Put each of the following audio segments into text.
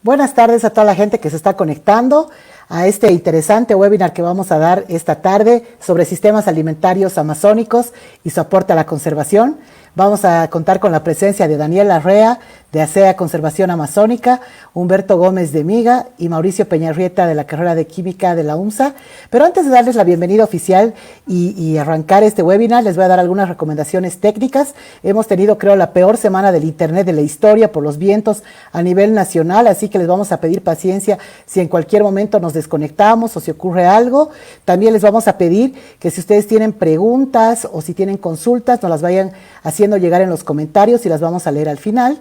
Buenas tardes a toda la gente que se está conectando a este interesante webinar que vamos a dar esta tarde sobre sistemas alimentarios amazónicos y su aporte a la conservación. Vamos a contar con la presencia de Daniel Larrea, de ASEA Conservación Amazónica, Humberto Gómez de Miga y Mauricio Peñarrieta de la carrera de Química de la UMSA. Pero antes de darles la bienvenida oficial y arrancar este webinar, les voy a dar algunas recomendaciones técnicas. Hemos tenido, creo, la peor semana del Internet de la historia por los vientos a nivel nacional, así que les vamos a pedir paciencia si en cualquier momento nos desconectamos o si ocurre algo. También les vamos a pedir que si ustedes tienen preguntas o si tienen consultas, nos las vayan haciendo llegar en los comentarios y las vamos a leer al final.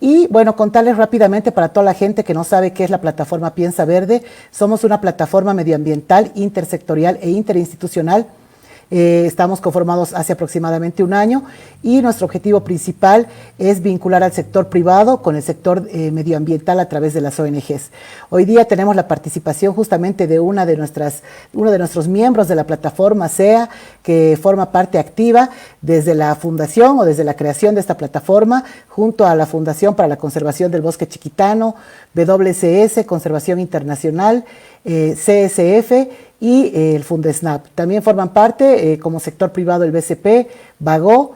Y bueno, contarles rápidamente para toda la gente que no sabe qué es la plataforma Piensa Verde. Somos una plataforma medioambiental, intersectorial e interinstitucional. Estamos conformados hace aproximadamente un año y nuestro objetivo principal es vincular al sector privado con el sector medioambiental a través de las ONGs. Hoy día tenemos la participación justamente de uno de nuestros miembros de la plataforma ASEA, que forma parte activa desde la fundación o desde la creación de esta plataforma, junto a la Fundación para la Conservación del Bosque Chiquitano, WCS, Conservación Internacional, CSF y el Fundesnap. También forman parte como sector privado el BCP, Bagó,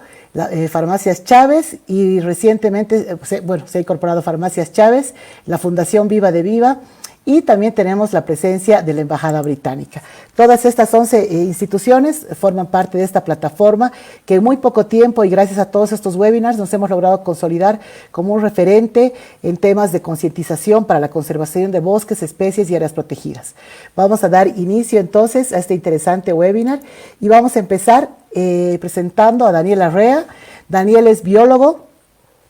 Farmacias Chávez y recientemente, se ha incorporado Farmacias Chávez, la Fundación Viva de Viva y también tenemos la presencia de la Embajada Británica. Todas estas 11 instituciones forman parte de esta plataforma que en muy poco tiempo y gracias a todos estos webinars nos hemos logrado consolidar como un referente en temas de concientización para la conservación de bosques, especies y áreas protegidas. Vamos a dar inicio entonces a este interesante webinar y vamos a empezar presentando a Daniel Larrea. Daniel es biólogo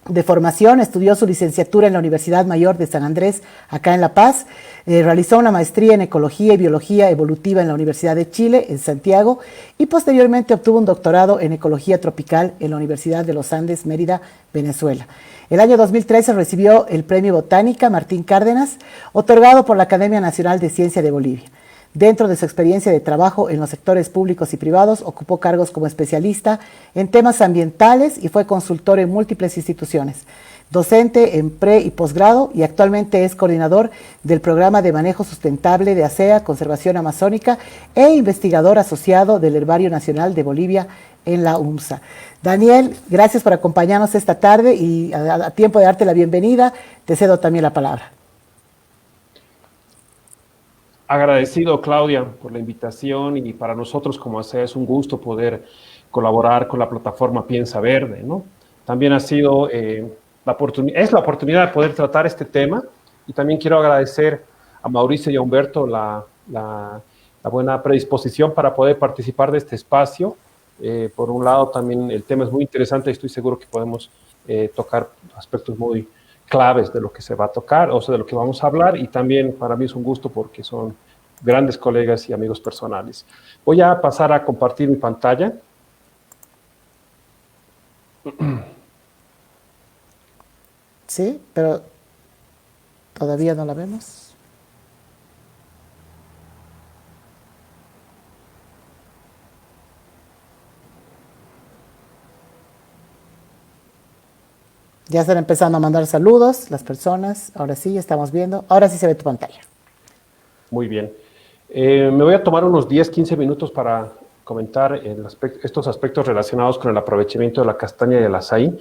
de formación, estudió su licenciatura en la Universidad Mayor de San Andrés, acá en La Paz, realizó una maestría en Ecología y Biología Evolutiva en la Universidad de Chile, en Santiago, y posteriormente obtuvo un doctorado en Ecología Tropical en la Universidad de los Andes, Mérida, Venezuela. El año 2013 recibió el Premio Botánica Martín Cárdenas, otorgado por la Academia Nacional de Ciencia de Bolivia. Dentro de su experiencia de trabajo en los sectores públicos y privados, ocupó cargos como especialista en temas ambientales y fue consultor en múltiples instituciones, docente en pre y posgrado y actualmente es coordinador del Programa de Manejo Sustentable de ASEA Conservación Amazónica e investigador asociado del Herbario Nacional de Bolivia en la UMSA. Daniel, gracias por acompañarnos esta tarde y a tiempo de darte la bienvenida, te cedo también la palabra. Agradecido, Claudia, por la invitación y para nosotros como ASEA es un gusto poder colaborar con la plataforma Piensa Verde, ¿no? También ha sido la oportunidad de poder tratar este tema y también quiero agradecer a Mauricio y a Humberto la buena predisposición para poder participar de este espacio. Por un lado, también el tema es muy interesante y estoy seguro que podemos tocar aspectos muy claves de lo que se va a tocar, o sea, de lo que vamos a hablar, y también para mí es un gusto porque son grandes colegas y amigos personales. Voy a pasar a compartir mi pantalla. Sí, pero todavía no la vemos. Ya están empezando a mandar saludos las personas. Ahora sí, estamos viendo. Ahora sí se ve tu pantalla. Muy bien. Me voy a tomar unos 10-15 minutos para comentar estos aspectos relacionados con el aprovechamiento de la castaña y el azaí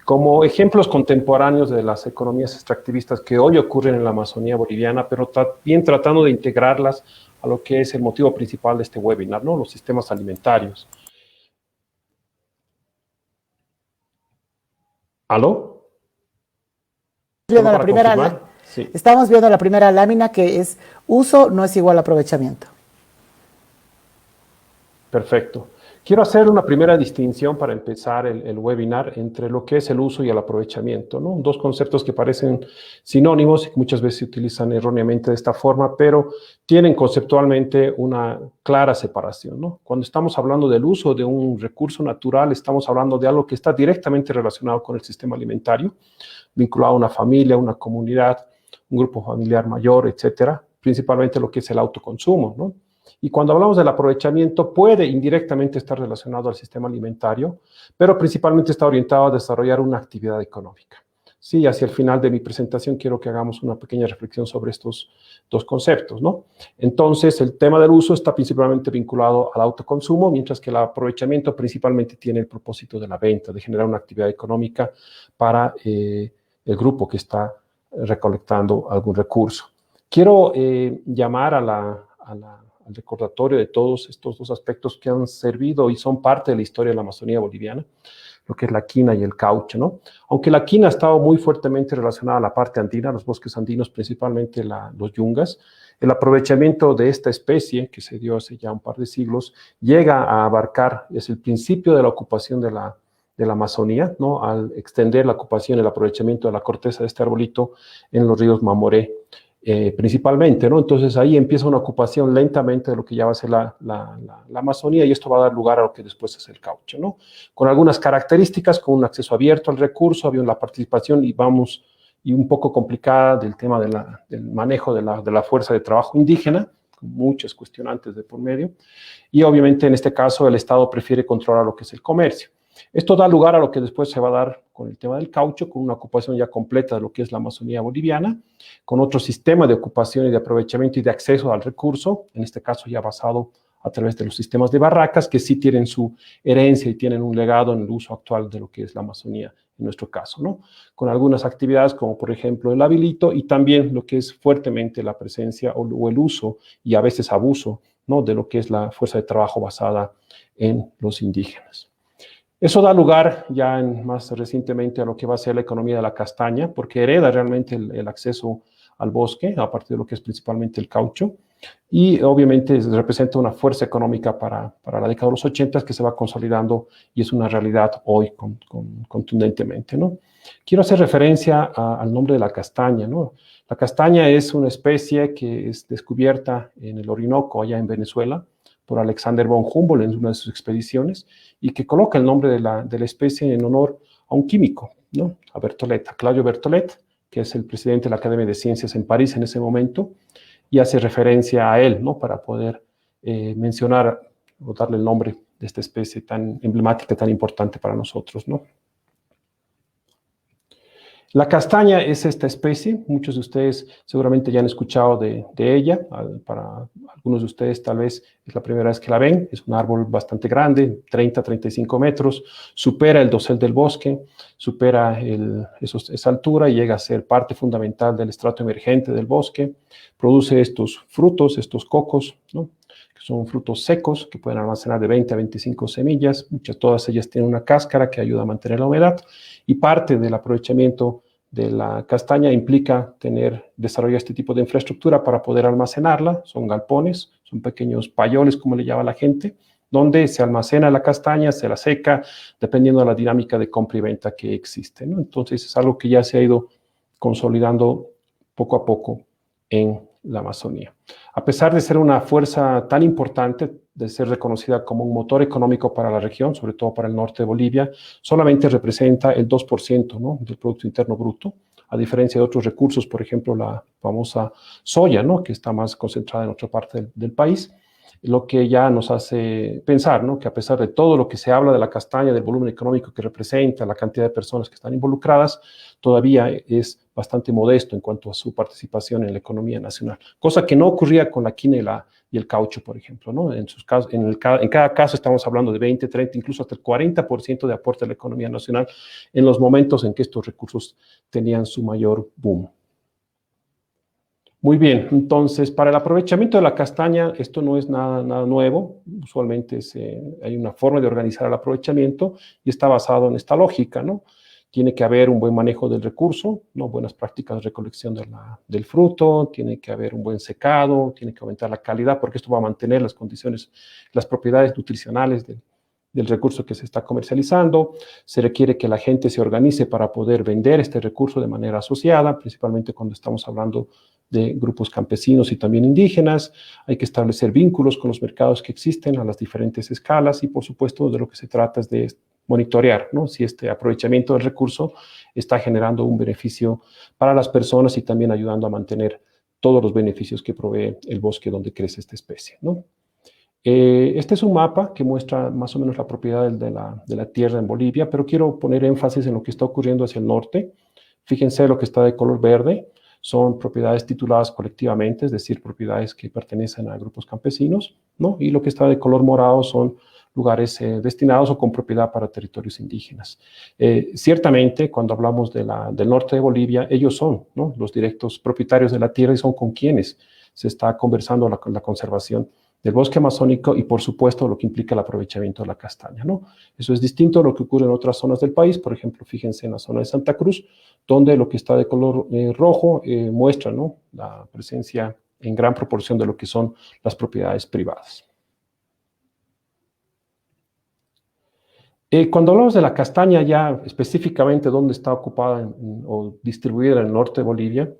como ejemplos contemporáneos de las economías extractivistas que hoy ocurren en la Amazonía boliviana, pero también tratando de integrarlas a lo que es el motivo principal de este webinar, ¿no? Los sistemas alimentarios. ¿Aló? Sí. Estamos viendo la primera lámina que es uso no es igual a aprovechamiento. Perfecto. Quiero hacer una primera distinción para empezar el webinar entre lo que es el uso y el aprovechamiento, ¿no? Dos conceptos que parecen sinónimos y que muchas veces se utilizan erróneamente de esta forma, pero tienen conceptualmente una clara separación, ¿no? Cuando estamos hablando del uso de un recurso natural, estamos hablando de algo que está directamente relacionado con el sistema alimentario, vinculado a una familia, una comunidad, un grupo familiar mayor, etcétera, principalmente lo que es el autoconsumo, ¿no? Y cuando hablamos del aprovechamiento, puede indirectamente estar relacionado al sistema alimentario, pero principalmente está orientado a desarrollar una actividad económica. Sí, hacia el final de mi presentación quiero que hagamos una pequeña reflexión sobre estos dos conceptos, ¿no? Entonces, el tema del uso está principalmente vinculado al autoconsumo, mientras que el aprovechamiento principalmente tiene el propósito de la venta, de generar una actividad económica para el grupo que está recolectando algún recurso. Quiero llamar al recordatorio de todos estos dos aspectos que han servido y son parte de la historia de la Amazonía boliviana, lo que es la quina y el caucho, ¿no? Aunque la quina ha estado muy fuertemente relacionada a la parte andina, los bosques andinos, principalmente los yungas, el aprovechamiento de esta especie, que se dio hace ya un par de siglos, llega a abarcar, es el principio de la ocupación de la Amazonía, ¿no? Al extender la ocupación, el aprovechamiento de la corteza de este arbolito en los ríos Mamoré, principalmente, ¿no? Entonces ahí empieza una ocupación lentamente de lo que ya va a ser la Amazonía, y esto va a dar lugar a lo que después es el caucho, ¿no? Con algunas características, con un acceso abierto al recurso, había la participación y un poco complicada del tema del manejo de la fuerza de trabajo indígena, con muchos cuestionantes de por medio, y obviamente en este caso el Estado prefiere controlar lo que es el comercio. Esto da lugar a lo que después se va a dar con el tema del caucho, con una ocupación ya completa de lo que es la Amazonía boliviana, con otro sistema de ocupación y de aprovechamiento y de acceso al recurso, en este caso ya basado a través de los sistemas de barracas, que sí tienen su herencia y tienen un legado en el uso actual de lo que es la Amazonía, en nuestro caso, ¿no? Con algunas actividades como por ejemplo el habilito y también lo que es fuertemente la presencia o el uso y a veces abuso, ¿no? De lo que es la fuerza de trabajo basada en los indígenas. Eso da lugar ya más recientemente a lo que va a ser la economía de la castaña, porque hereda realmente el acceso al bosque, aparte de lo que es principalmente el caucho, y obviamente representa una fuerza económica para la década de los 80 que se va consolidando y es una realidad hoy contundentemente, ¿no? Quiero hacer referencia al nombre de la castaña, ¿no? La castaña es una especie que es descubierta en el Orinoco, allá en Venezuela, por Alexander von Humboldt en una de sus expediciones, y que coloca el nombre de la especie en honor a un químico, ¿no? A Berthollet, a Claudio Berthollet, que es el presidente de la Academia de Ciencias en París en ese momento, y hace referencia a él, ¿no? Para poder mencionar o darle el nombre de esta especie tan emblemática, tan importante para nosotros, ¿no? La castaña es esta especie, muchos de ustedes seguramente ya han escuchado de ella, para algunos de ustedes tal vez es la primera vez que la ven, es un árbol bastante grande, 30-35 metros, supera el dosel del bosque, supera esa altura y llega a ser parte fundamental del estrato emergente del bosque, produce estos frutos, estos cocos, ¿no? Que son frutos secos que pueden almacenar de 20 a 25 semillas, todas ellas tienen una cáscara que ayuda a mantener la humedad, y parte del aprovechamiento de la castaña implica desarrollar este tipo de infraestructura para poder almacenarla. Son galpones, son pequeños payoles, como le llama la gente, donde se almacena la castaña, se la seca, dependiendo de la dinámica de compra y venta que existe, ¿no? Entonces es algo que ya se ha ido consolidando poco a poco en la Amazonía. A pesar de ser una fuerza tan importante, de ser reconocida como un motor económico para la región, sobre todo para el norte de Bolivia, solamente representa el 2%, ¿no? Del Producto Interno Bruto, a diferencia de otros recursos, por ejemplo, la famosa soya, ¿no? Que está más concentrada en otra parte del país, lo que ya nos hace pensar, ¿no? Que a pesar de todo lo que se habla de la castaña, del volumen económico que representa, la cantidad de personas que están involucradas, todavía es bastante modesto en cuanto a su participación en la economía nacional, cosa que no ocurría con la quina y el caucho, por ejemplo, ¿no? En cada caso estamos hablando de 20, 30, incluso hasta el 40% de aporte a la economía nacional en los momentos en que estos recursos tenían su mayor boom. Muy bien, entonces, para el aprovechamiento de la castaña, esto no es nada nuevo. Usualmente hay una forma de organizar el aprovechamiento y está basado en esta lógica, ¿no? Tiene que haber un buen manejo del recurso, ¿no? Buenas prácticas de recolección del fruto, tiene que haber un buen secado, tiene que aumentar la calidad, porque esto va a mantener las condiciones, las propiedades nutricionales del recurso que se está comercializando. Se requiere que la gente se organice para poder vender este recurso de manera asociada, principalmente cuando estamos hablando de grupos campesinos y también indígenas. Hay que establecer vínculos con los mercados que existen a las diferentes escalas y, por supuesto, de lo que se trata es de monitorear, ¿no? Si este aprovechamiento del recurso está generando un beneficio para las personas y también ayudando a mantener todos los beneficios que provee el bosque donde crece esta especie, ¿no? Este es un mapa que muestra más o menos la propiedad de la tierra en Bolivia, pero quiero poner énfasis en lo que está ocurriendo hacia el norte, Fíjense, lo que está de color verde son propiedades tituladas colectivamente, es decir, propiedades que pertenecen a grupos campesinos, ¿no? Y lo que está de color morado son lugares destinados o con propiedad para territorios indígenas. Ciertamente, cuando hablamos del norte de Bolivia, ellos son, ¿no?, los directos propietarios de la tierra y son con quienes se está conversando la conservación del bosque amazónico y, por supuesto, lo que implica el aprovechamiento de la castaña, ¿no? Eso es distinto a lo que ocurre en otras zonas del país. Por ejemplo, fíjense en la zona de Santa Cruz, donde lo que está de color rojo muestra, ¿no?, la presencia en gran proporción de lo que son las propiedades privadas. Cuando hablamos de la castaña, ya específicamente dónde está ocupada o distribuida en el norte de Bolivia,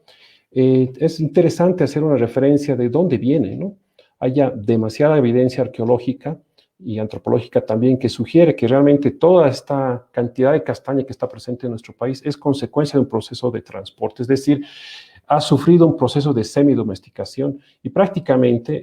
es interesante hacer una referencia de dónde viene, ¿no? Hay ya demasiada evidencia arqueológica y antropológica también que sugiere que realmente toda esta cantidad de castaña que está presente en nuestro país es consecuencia de un proceso de transporte, es decir, ha sufrido un proceso de semidomesticación y prácticamente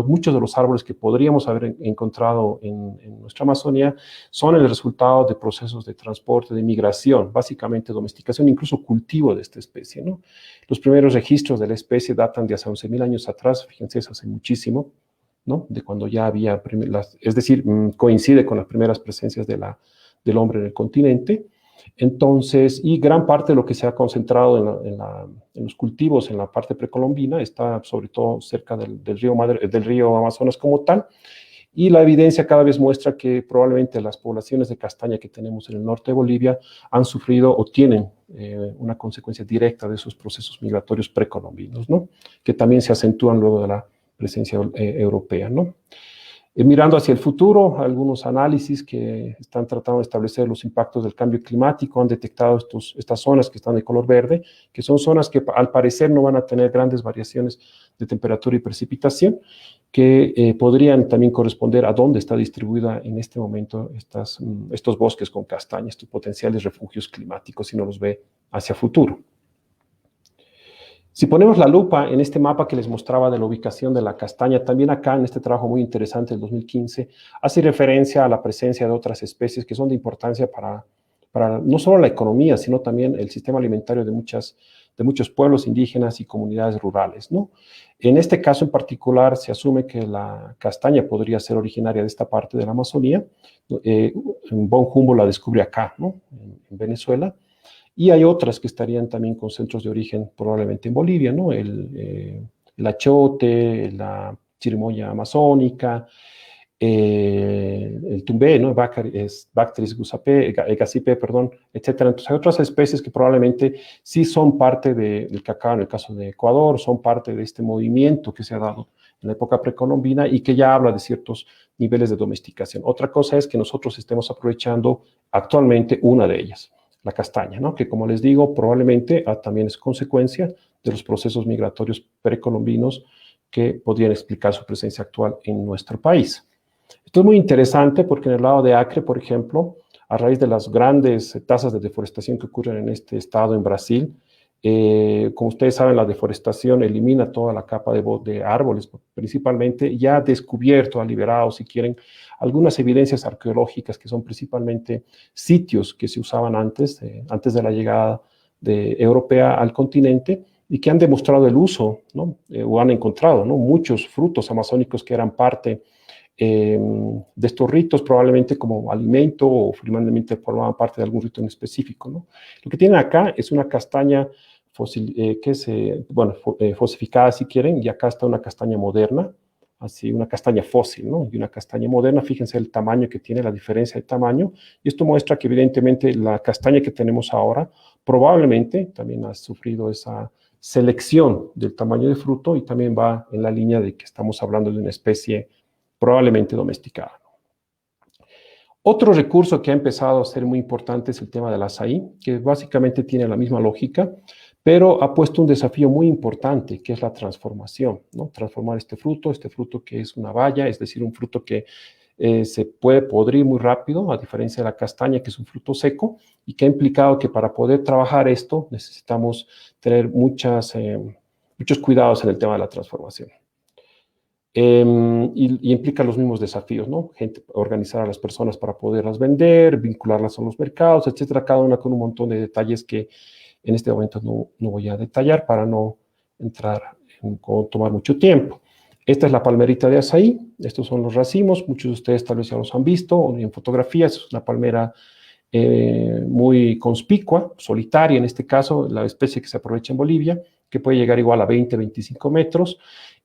muchos de los árboles que podríamos haber encontrado en nuestra Amazonía son el resultado de procesos de transporte, de migración, básicamente domesticación, incluso cultivo de esta especie, ¿no? Los primeros registros de la especie datan de hace 11.000 años atrás, fíjense, eso hace muchísimo, ¿no?, de cuando ya había, es decir, coincide con las primeras presencias del hombre en el continente. Entonces, y gran parte de lo que se ha concentrado en los cultivos en la parte precolombina está sobre todo cerca del río Amazonas como tal, y la evidencia cada vez muestra que probablemente las poblaciones de castaña que tenemos en el norte de Bolivia han sufrido o tienen una consecuencia directa de esos procesos migratorios precolombinos, ¿no?, que también se acentúan luego de la presencia europea, ¿no? Mirando hacia el futuro, algunos análisis que están tratando de establecer los impactos del cambio climático han detectado estas zonas que están de color verde, que son zonas que al parecer no van a tener grandes variaciones de temperatura y precipitación, que podrían también corresponder a dónde está distribuida en este momento estos bosques con castaña, estos potenciales refugios climáticos, si no los ve hacia futuro. Si ponemos la lupa en este mapa que les mostraba de la ubicación de la castaña, también acá en este trabajo muy interesante del 2015, hace referencia a la presencia de otras especies que son de importancia para no solo la economía, sino también el sistema alimentario de muchos pueblos indígenas y comunidades rurales, ¿no? En este caso en particular se asume que la castaña podría ser originaria de esta parte de la Amazonía. Von Humboldt la descubre acá, ¿no?, en Venezuela. Y hay otras que estarían también con centros de origen probablemente en Bolivia, ¿no? El achote, la chirimoya amazónica, el tumbé, ¿no?, Bactris gazipe, perdón, etcétera. Entonces hay otras especies que probablemente sí son parte del cacao, en el caso de Ecuador, son parte de este movimiento que se ha dado en la época precolombina y que ya habla de ciertos niveles de domesticación. Otra cosa es que nosotros estemos aprovechando actualmente una de ellas, la castaña, ¿no?, que, como les digo, probablemente también es consecuencia de los procesos migratorios precolombinos que podrían explicar su presencia actual en nuestro país. Esto es muy interesante porque en el lado de Acre, por ejemplo, a raíz de las grandes tasas de deforestación que ocurren en este estado en Brasil, como ustedes saben, la deforestación elimina toda la capa de árboles, principalmente, ya ha descubierto, ha liberado, si quieren, algunas evidencias arqueológicas que son principalmente sitios que se usaban antes de la llegada europea al continente y que han demostrado el uso, ¿no?, o han encontrado, ¿no?, muchos frutos amazónicos que eran parte de estos ritos, probablemente como alimento o finalmente formaban parte de algún rito en específico, ¿no? Lo que tienen acá es una castaña fosificada, si quieren, y acá está una castaña moderna, así una castaña fósil, ¿no?, y una castaña moderna. Fíjense el tamaño que tiene, la diferencia de tamaño, y esto muestra que evidentemente la castaña que tenemos ahora probablemente también ha sufrido esa selección del tamaño de fruto y también va en la línea de que estamos hablando de una especie probablemente domesticada. Otro recurso que ha empezado a ser muy importante es el tema del azaí, que básicamente tiene la misma lógica, pero ha puesto un desafío muy importante, que es la transformación, ¿no? Transformar este fruto que es una baya, es decir, un fruto que se puede podrir muy rápido, a diferencia de la castaña, que es un fruto seco, y que ha implicado que para poder trabajar esto necesitamos tener muchos cuidados en el tema de la transformación. Y implica los mismos desafíos, ¿no? Organizar a las personas para poderlas vender, vincularlas a los mercados, etcétera, cada una con un montón de detalles que en este momento no voy a detallar para no tomar mucho tiempo. Esta es la palmerita de azaí, estos son los racimos, muchos de ustedes tal vez ya los han visto o en fotografías, es una palmera muy conspicua, solitaria en este caso, la especie que se aprovecha en Bolivia, que puede llegar igual a 20, 25 metros,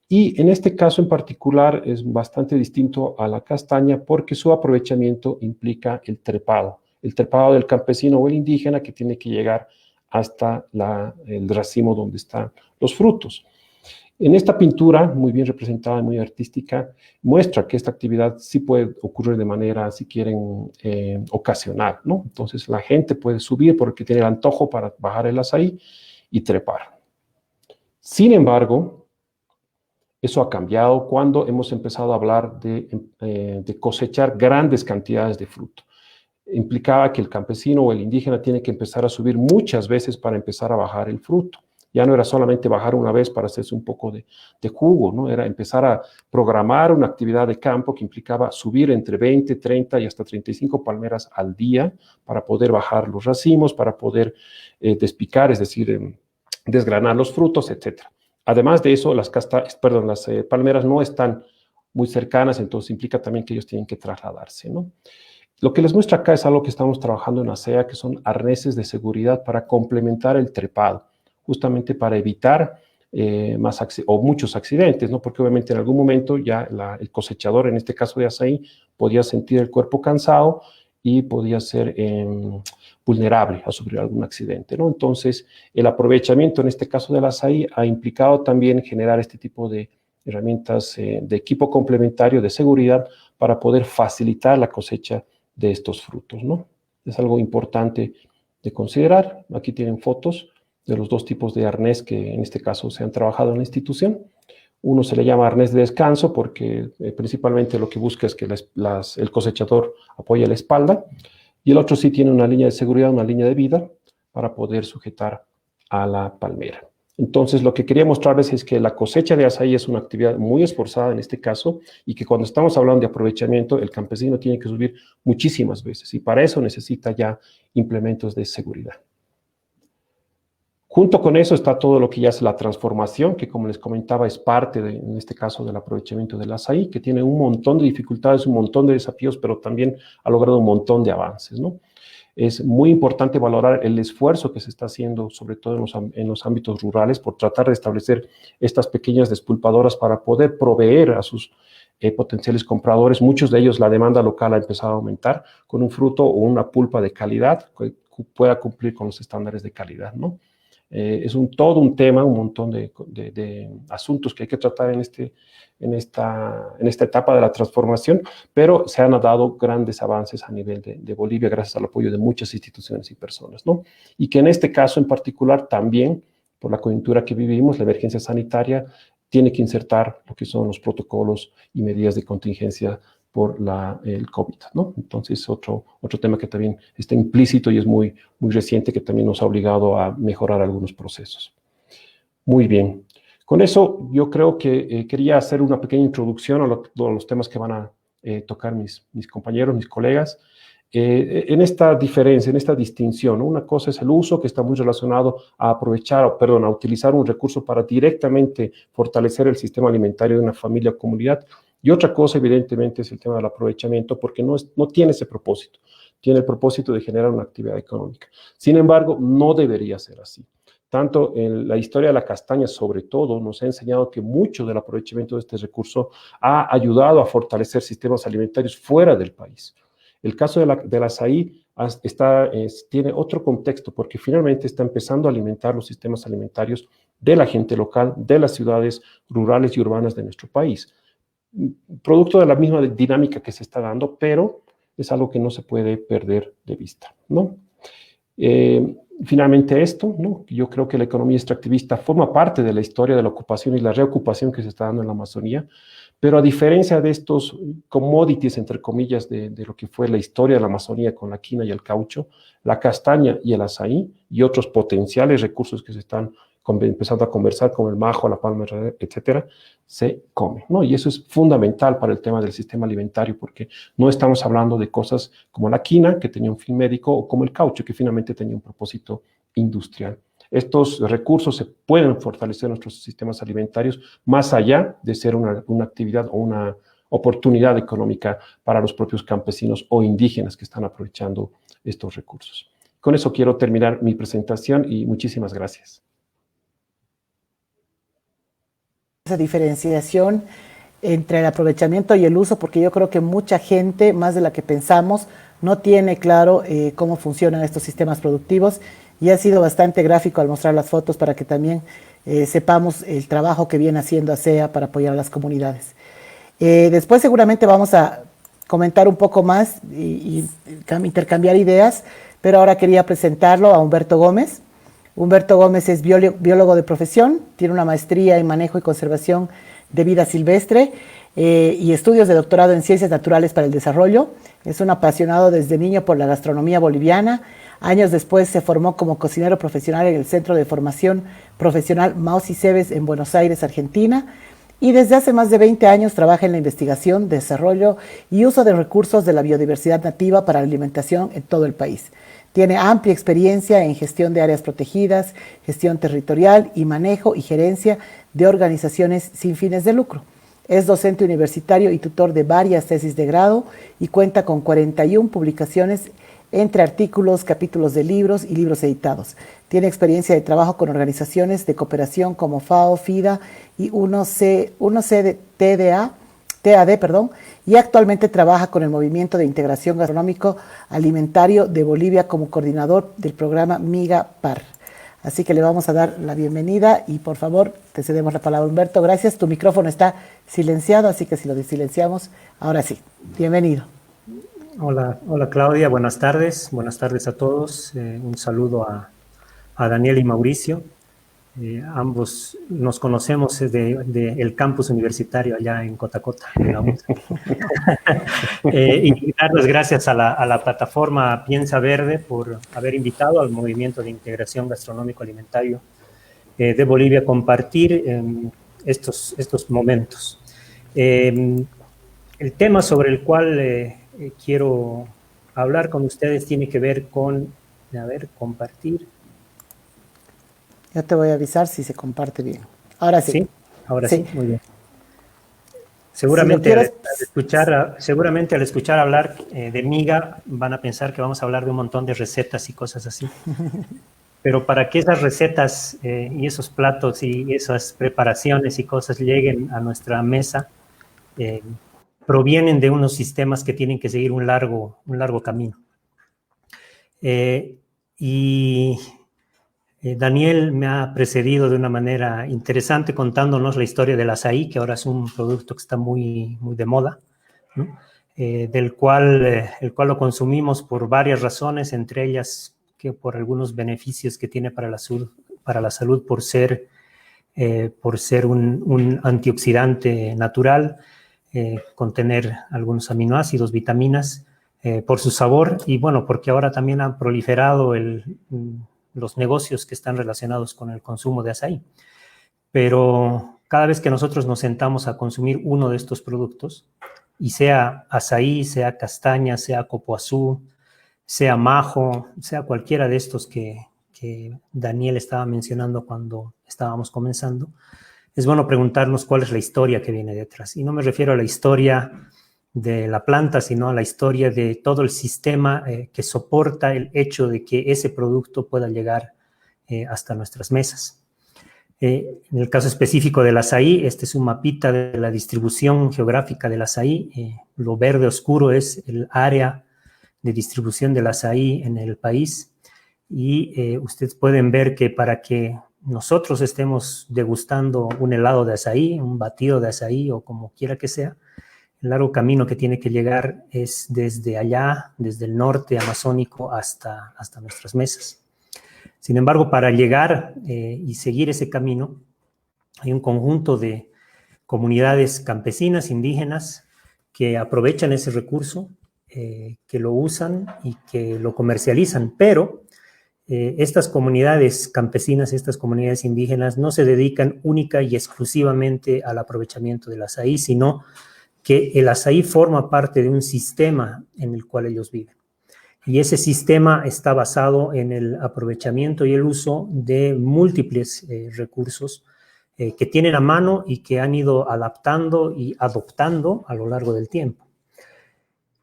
y en este caso en particular es bastante distinto a la castaña porque su aprovechamiento implica el trepado del campesino o el indígena que tiene que llegar hasta el racimo donde están los frutos. En esta pintura, muy bien representada, muy artística, muestra que esta actividad sí puede ocurrir de manera, si quieren, ocasional, ¿no? Entonces la gente puede subir porque tiene el antojo para bajar el azaí y trepar. Sin embargo, eso ha cambiado cuando hemos empezado a hablar de cosechar grandes cantidades de fruto. Implicaba que el campesino o el indígena tiene que empezar a subir muchas veces para empezar a bajar el fruto. Ya no era solamente bajar una vez para hacerse un poco de jugo, ¿no? Era empezar a programar una actividad de campo que implicaba subir entre 20, 30 y hasta 35 palmeras al día para poder bajar los racimos, para poder despicar, es decir, desgranar los frutos, etc. Además de eso, las palmeras no están muy cercanas, entonces implica también que ellos tienen que trasladarse, ¿no? Lo que les muestro acá es algo que estamos trabajando en ASEA, que son arneses de seguridad para complementar el trepado, justamente para evitar muchos accidentes, ¿no? Porque obviamente en algún momento ya el cosechador, en este caso de azaí, podía sentir el cuerpo cansado y podía ser vulnerable a sufrir algún accidente, ¿no? Entonces, el aprovechamiento, en este caso del azaí, ha implicado también generar este tipo de herramientas de equipo complementario de seguridad para poder facilitar la cosecha de estos frutos, ¿no? Es algo importante de considerar. Aquí tienen fotos de los dos tipos de arnés que en este caso se han trabajado en la institución. Uno se le llama arnés de descanso porque principalmente lo que busca es que el cosechador apoye la espalda, y el otro sí tiene una línea de seguridad, una línea de vida para poder sujetar a la palmera. Entonces, lo que quería mostrarles es que la cosecha de azaí es una actividad muy esforzada en este caso, y que cuando estamos hablando de aprovechamiento, el campesino tiene que subir muchísimas veces, y para eso necesita ya implementos de seguridad. Junto con eso está todo lo que ya es la transformación, que como les comentaba es parte, en este caso, del aprovechamiento del azaí, que tiene un montón de dificultades, un montón de desafíos, pero también ha logrado un montón de avances, ¿no? Es muy importante valorar el esfuerzo que se está haciendo, sobre todo en los ámbitos rurales, por tratar de establecer estas pequeñas despulpadoras para poder proveer a sus potenciales compradores. Muchos de ellos, la demanda local ha empezado a aumentar con un fruto o una pulpa de calidad que pueda cumplir con los estándares de calidad, ¿no? Es todo un tema, un montón de asuntos que hay que tratar en esta etapa de la transformación, pero se han dado grandes avances a nivel de Bolivia gracias al apoyo de muchas instituciones y personas, ¿no? Y que en este caso en particular también, por la coyuntura que vivimos, la emergencia sanitaria tiene que insertar lo que son los protocolos y medidas de contingencia por el COVID, ¿no? Entonces, otro tema que también está implícito y es muy, muy reciente, que también nos ha obligado a mejorar algunos procesos. Muy bien. Con eso, yo creo que quería hacer una pequeña introducción a los temas que van a tocar mis compañeros, mis colegas, en esta diferencia, en esta distinción, ¿no? Una cosa es el uso, que está muy relacionado a a utilizar un recurso para directamente fortalecer el sistema alimentario de una familia o comunidad. Y otra cosa, evidentemente, es el tema del aprovechamiento, porque no tiene ese propósito. Tiene el propósito de generar una actividad económica. Sin embargo, no debería ser así. Tanto en la historia de la castaña, sobre todo, nos ha enseñado que mucho del aprovechamiento de este recurso ha ayudado a fortalecer sistemas alimentarios fuera del país. El caso del azaí tiene otro contexto, porque finalmente está empezando a alimentar los sistemas alimentarios de la gente local, de las ciudades rurales y urbanas de nuestro país. Producto de la misma dinámica que se está dando, pero es algo que no se puede perder de vista, ¿no? Finalmente esto, ¿no? Yo creo que la economía extractivista forma parte de la historia de la ocupación y la reocupación que se está dando en la Amazonía, pero a diferencia de estos commodities, entre comillas, de lo que fue la historia de la Amazonía con la quina y el caucho, la castaña y el azaí y otros potenciales recursos que se están empezando a conversar, como el majo, la palma, etcétera, se come, ¿no? Y eso es fundamental para el tema del sistema alimentario, porque no estamos hablando de cosas como la quina, que tenía un fin médico, o como el caucho, que finalmente tenía un propósito industrial. estos recursos se pueden fortalecer nuestros sistemas alimentarios más allá de ser una actividad o una oportunidad económica para los propios campesinos o indígenas que están aprovechando estos recursos. Con eso quiero terminar mi presentación y muchísimas gracias. Esa diferenciación entre el aprovechamiento y el uso, porque yo creo que mucha gente, más de la que pensamos, no tiene claro cómo funcionan estos sistemas productivos, y ha sido bastante gráfico al mostrar las fotos para que también sepamos el trabajo que viene haciendo ASEA para apoyar a las comunidades. Después seguramente vamos a comentar un poco más y intercambiar ideas, pero ahora quería presentarlo a Humberto Gómez. Humberto Gómez es biólogo de profesión, tiene una maestría en manejo y conservación de vida silvestre y estudios de doctorado en ciencias naturales para el desarrollo. Es un apasionado desde niño por la gastronomía boliviana. Años después se formó como cocinero profesional en el Centro de Formación Profesional Maus y Cebes en Buenos Aires, Argentina. Y desde hace más de 20 años trabaja en la investigación, desarrollo y uso de recursos de la biodiversidad nativa para la alimentación en todo el país. Tiene amplia experiencia en gestión de áreas protegidas, gestión territorial y manejo y gerencia de organizaciones sin fines de lucro. Es docente universitario y tutor de varias tesis de grado y cuenta con 41 publicaciones entre artículos, capítulos de libros y libros editados. Tiene experiencia de trabajo con organizaciones de cooperación como FAO, FIDA y 1CTAD, y actualmente trabaja con el Movimiento de Integración Gastronómico Alimentario de Bolivia como coordinador del programa MIGA PAR. Así que le vamos a dar la bienvenida y por favor te cedemos la palabra, Humberto. Gracias, tu micrófono está silenciado, así que si lo desilenciamos, ahora sí. Bienvenido. Hola Claudia, buenas tardes a todos. Un saludo a Daniel y Mauricio. Ambos nos conocemos del campus universitario allá en Cotacota. Y dar las gracias a la plataforma Piensa Verde por haber invitado al Movimiento de Integración Gastronómico Alimentario de Bolivia a compartir estos momentos. El tema sobre el cual quiero hablar con ustedes tiene que ver con, compartir. Ya te voy a avisar si se comparte bien. Ahora sí. ¿Sí? Ahora sí, muy bien. Seguramente, al escuchar hablar de miga van a pensar que vamos a hablar de un montón de recetas y cosas así. Pero para que esas recetas y esos platos y esas preparaciones y cosas lleguen a nuestra mesa, provienen de unos sistemas que tienen que seguir un largo camino. Daniel me ha precedido de una manera interesante contándonos la historia del azaí, que ahora es un producto que está muy de moda, ¿no? El cual lo consumimos por varias razones, entre ellas que por algunos beneficios que tiene para la salud por ser un antioxidante natural, contener algunos aminoácidos, vitaminas, por su sabor y bueno, porque ahora también han proliferado los negocios que están relacionados con el consumo de azaí. Pero cada vez que nosotros nos sentamos a consumir uno de estos productos, y sea azaí, sea castaña, sea copoazú, sea majo, sea cualquiera de estos que Daniel estaba mencionando cuando estábamos comenzando, es bueno preguntarnos cuál es la historia que viene detrás. Y no me refiero a la historia de la planta, sino a la historia de todo el sistema que soporta el hecho de que ese producto pueda llegar hasta nuestras mesas. En el caso específico del azaí, este es un mapita de la distribución geográfica del azaí. Lo verde oscuro es el área de distribución del azaí en el país. Y ustedes pueden ver que para que nosotros estemos degustando un helado de azaí, un batido de azaí o como quiera que sea, el largo camino que tiene que llegar es desde allá, desde el norte amazónico hasta nuestras mesas. Sin embargo, para llegar y seguir ese camino, hay un conjunto de comunidades campesinas, indígenas, que aprovechan ese recurso, que lo usan y que lo comercializan, pero estas comunidades campesinas, estas comunidades indígenas no se dedican única y exclusivamente al aprovechamiento del azaí, sino que el azaí forma parte de un sistema en el cual ellos viven. Y ese sistema está basado en el aprovechamiento y el uso de múltiples recursos que tienen a mano y que han ido adaptando y adoptando a lo largo del tiempo.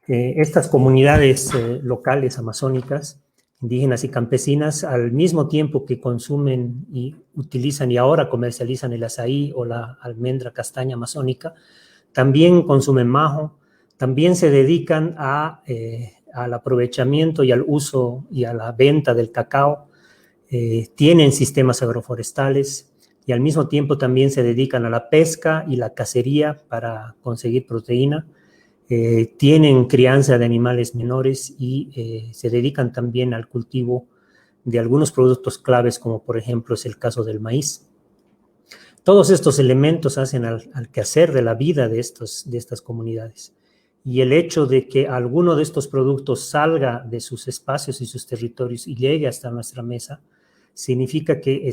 Estas comunidades locales amazónicas, indígenas y campesinas, al mismo tiempo que consumen y utilizan y ahora comercializan el azaí o la almendra castaña amazónica, también consumen majo, también se dedican al aprovechamiento y al uso y a la venta del cacao, tienen sistemas agroforestales y al mismo tiempo también se dedican a la pesca y la cacería para conseguir proteína. Tienen crianza de animales menores y se dedican también al cultivo de algunos productos claves, como por ejemplo es el caso del maíz. Todos estos elementos hacen al quehacer de la vida de estas comunidades. Y el hecho de que alguno de estos productos salga de sus espacios y sus territorios y llegue hasta nuestra mesa, significa que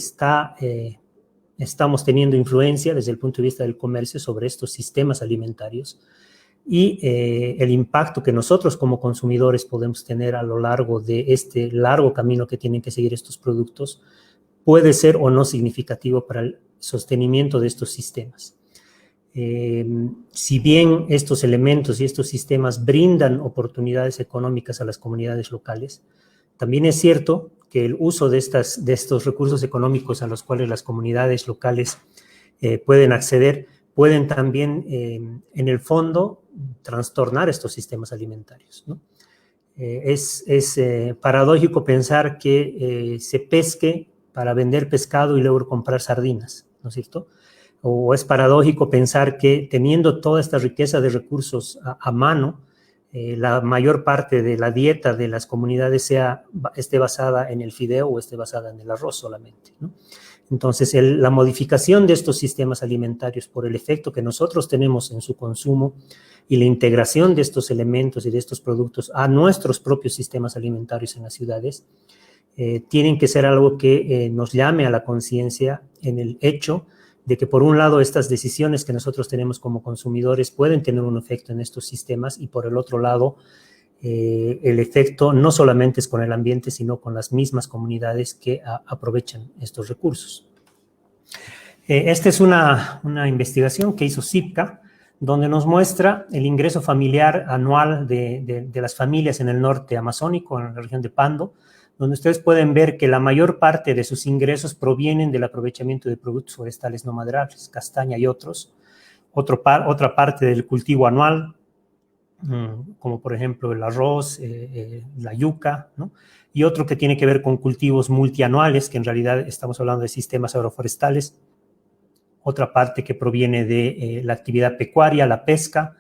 estamos teniendo influencia desde el punto de vista del comercio sobre estos sistemas alimentarios y el impacto que nosotros como consumidores podemos tener a lo largo de este largo camino que tienen que seguir estos productos puede ser o no significativo para el sostenimiento de estos sistemas. Si bien estos elementos y estos sistemas brindan oportunidades económicas a las comunidades locales, también es cierto que el uso de estos recursos económicos a los cuales las comunidades locales pueden acceder, pueden también, en el fondo, trastornar estos sistemas alimentarios, ¿no? Es paradójico pensar que se pesque para vender pescado y luego comprar sardinas, ¿no es cierto? O es paradójico pensar que teniendo toda esta riqueza de recursos a mano, la mayor parte de la dieta de las comunidades esté basada en el fideo o esté basada en el arroz solamente, ¿no? Entonces, la modificación de estos sistemas alimentarios por el efecto que nosotros tenemos en su consumo y la integración de estos elementos y de estos productos a nuestros propios sistemas alimentarios en las ciudades, tienen que ser algo que nos llame a la conciencia en el hecho de que, por un lado, estas decisiones que nosotros tenemos como consumidores pueden tener un efecto en estos sistemas y, por el otro lado, el efecto no solamente es con el ambiente, sino con las mismas comunidades que aprovechan estos recursos. Esta es una investigación que hizo CIPCA, donde nos muestra el ingreso familiar anual de las familias en el norte amazónico, en la región de Pando, donde ustedes pueden ver que la mayor parte de sus ingresos provienen del aprovechamiento de productos forestales no maderables, castaña y otros. Otra parte del cultivo anual, como por ejemplo el arroz, la yuca, ¿no? Y otro que tiene que ver con cultivos multianuales, que en realidad estamos hablando de sistemas agroforestales. Otra parte que proviene de la actividad pecuaria, la pesca,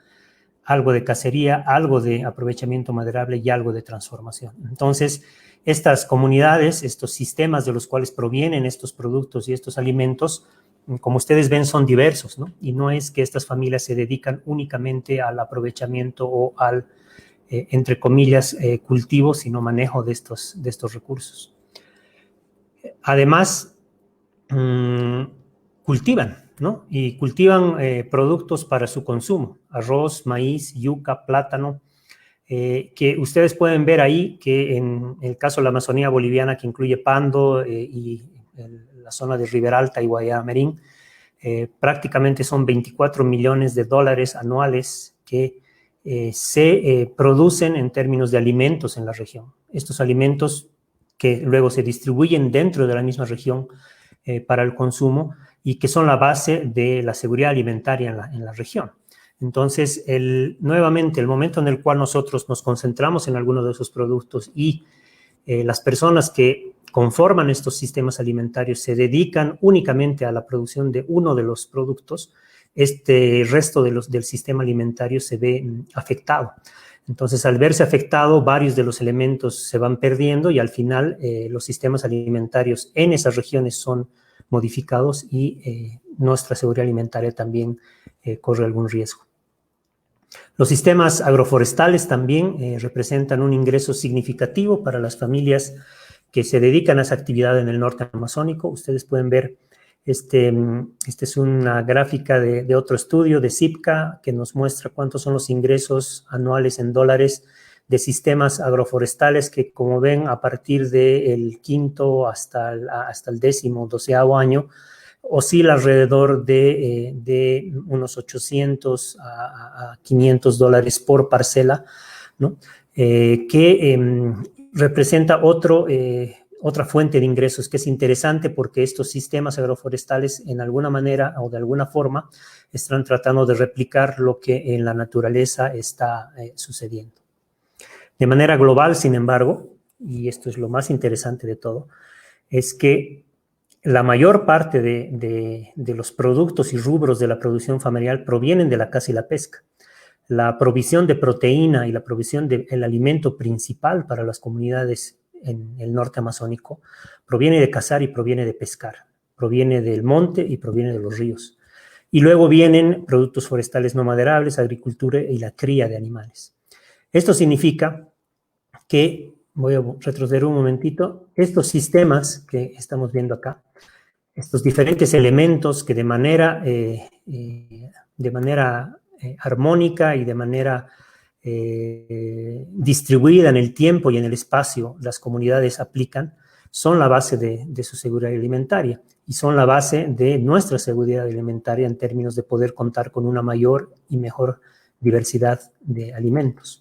algo de cacería, algo de aprovechamiento maderable y algo de transformación. Entonces, estas comunidades, estos sistemas de los cuales provienen estos productos y estos alimentos, como ustedes ven, son diversos, ¿no? Y no es que estas familias se dedican únicamente al aprovechamiento o al, entre comillas, cultivo, sino manejo de estos recursos. Además, cultivan, ¿no? Y cultivan productos para su consumo, arroz, maíz, yuca, plátano, que ustedes pueden ver ahí que en el caso de la Amazonía boliviana, que incluye Pando y la zona de Riberalta y Guayamerín, prácticamente son 24 millones de dólares anuales que se producen en términos de alimentos en la región. Estos alimentos que luego se distribuyen dentro de la misma región para el consumo y que son la base de la seguridad alimentaria en la región. Entonces, nuevamente, el momento en el cual nosotros nos concentramos en alguno de esos productos y las personas que conforman estos sistemas alimentarios se dedican únicamente a la producción de uno de los productos, este resto del sistema alimentario se ve afectado. Entonces, al verse afectado, varios de los elementos se van perdiendo y al final los sistemas alimentarios en esas regiones son modificados y nuestra seguridad alimentaria también corre algún riesgo. Los sistemas agroforestales también representan un ingreso significativo para las familias que se dedican a esa actividad en el norte amazónico. Ustedes pueden ver, este es una gráfica de otro estudio de CIPCA que nos muestra cuántos son los ingresos anuales en dólares de sistemas agroforestales que, como ven, a partir del quinto hasta el 10º, 12º año, oscila alrededor de unos 800 a $500 por parcela, ¿no? Que representa otra fuente de ingresos que es interesante porque estos sistemas agroforestales en alguna manera o de alguna forma están tratando de replicar lo que en la naturaleza está sucediendo. De manera global, sin embargo, y esto es lo más interesante de todo, es que la mayor parte de los productos y rubros de la producción familiar provienen de la caza y la pesca. La provisión de proteína y la provisión del alimento principal para las comunidades en el norte amazónico proviene de cazar y proviene de pescar, proviene del monte y proviene de los ríos. Y luego vienen productos forestales no maderables, agricultura y la cría de animales. Esto significa que, voy a retroceder un momentito, estos sistemas que estamos viendo acá, estos diferentes elementos que de manera armónica y de manera distribuida en el tiempo y en el espacio las comunidades aplican, son la base de su seguridad alimentaria y son la base de nuestra seguridad alimentaria en términos de poder contar con una mayor y mejor diversidad de alimentos.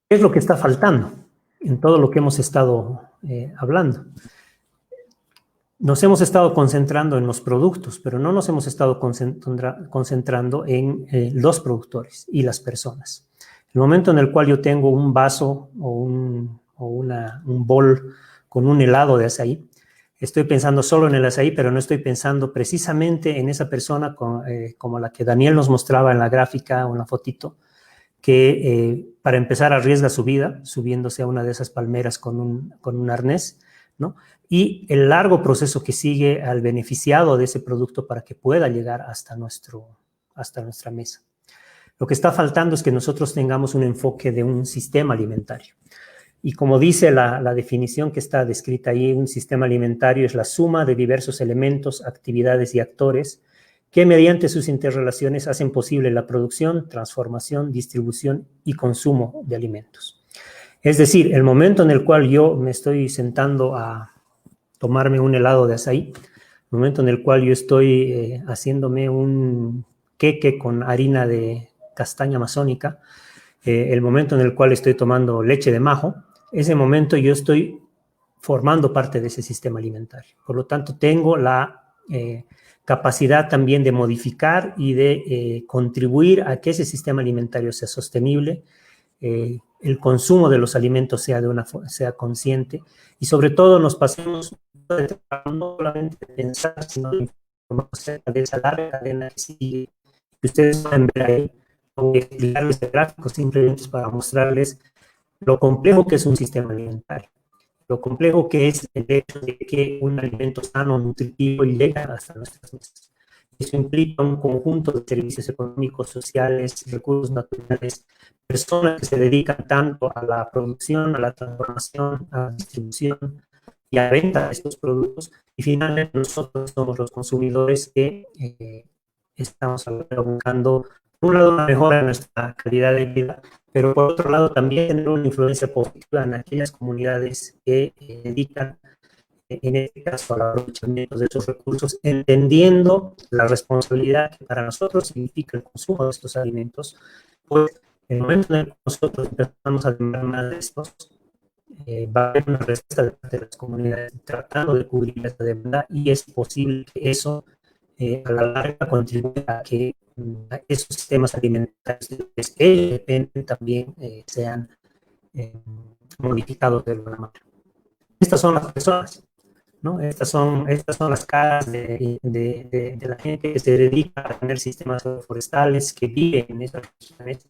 ¿Qué es lo que está faltando en todo lo que hemos estado hablando? Nos hemos estado concentrando en los productos, pero no nos hemos estado concentrando en los productores y las personas. El momento en el cual yo tengo un vaso o un bol con un helado de azaí, estoy pensando solo en el azaí, pero no estoy pensando precisamente en esa persona como la que Daniel nos mostraba en la gráfica o en la fotito, que para empezar arriesga su vida subiéndose a una de esas palmeras con un arnés, ¿no? Y el largo proceso que sigue al beneficiado de ese producto para que pueda llegar hasta nuestra mesa. Lo que está faltando es que nosotros tengamos un enfoque de un sistema alimentario. Y como dice la definición que está descrita ahí, un sistema alimentario es la suma de diversos elementos, actividades y actores que mediante sus interrelaciones hacen posible la producción, transformación, distribución y consumo de alimentos. Es decir, el momento en el cual yo me estoy sentando a tomarme un helado de azaí, el momento en el cual yo estoy haciéndome un queque con harina de castaña amazónica, el momento en el cual estoy tomando leche de majo, ese momento yo estoy formando parte de ese sistema alimentario. Por lo tanto, tengo la capacidad también de modificar y de contribuir a que ese sistema alimentario sea sostenible, el consumo de los alimentos sea consciente y sobre todo nos pasemos no solamente de pensar, sino de informar acerca de esa larga cadena que sigue, que ustedes pueden ver ahí. Voy a explicarles el gráfico simplemente para mostrarles lo complejo que es un sistema alimentario, lo complejo que es el hecho de que un alimento sano, nutritivo llegue hasta nuestras mesas. Eso implica un conjunto de servicios económicos, sociales, recursos naturales, personas que se dedican tanto a la producción, a la transformación, a la distribución y a la venta de estos productos. Y finalmente nosotros somos los consumidores que estamos buscando, por un lado, una mejora en nuestra calidad de vida, pero por otro lado también tener una influencia positiva en aquellas comunidades que dedican, en este caso, al aprovechamiento de esos recursos, entendiendo la responsabilidad que para nosotros significa el consumo de estos alimentos. Pues en el momento en el que nosotros empezamos a demandar más de estos, va a haber una respuesta de parte de las comunidades tratando de cubrir esta demanda y es posible que eso a la larga contribuya a que esos sistemas alimentarios que dependen también sean modificados de alguna manera. Estas son las personas, ¿no? Estas son las caras de la gente que se dedica a tener sistemas forestales, que viven en esas regiones,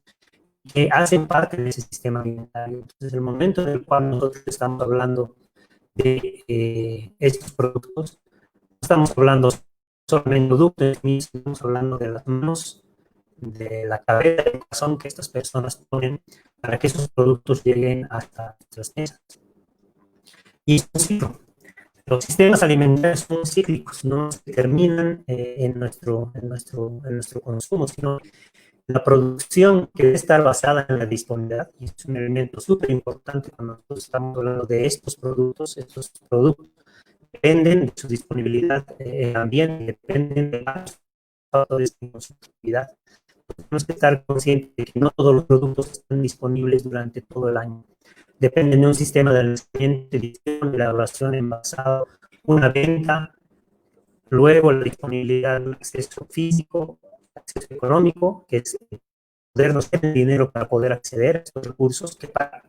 que hacen parte de ese sistema alimentario. Entonces, el momento en el cual nosotros estamos hablando de estos productos, no estamos hablando solamente de productos, estamos hablando de las manos, de la cabeza, del corazón que estas personas ponen para que esos productos lleguen hasta nuestras mesas. Y es un ciclo. Los sistemas alimentarios son cíclicos, no se terminan en nuestro consumo, sino La producción que debe estar basada en la disponibilidad, y es un elemento súper importante cuando nosotros estamos hablando de estos productos dependen de su disponibilidad en el ambiente, dependen de los factores de consultividad. Tenemos que estar conscientes de que no todos los productos están disponibles durante todo el año. Dependen de un sistema de almacenamiento, de elaboración, envasado, una venta, luego la disponibilidad de un acceso físico, acceso económico, que es podernos tener dinero para poder acceder a estos recursos que para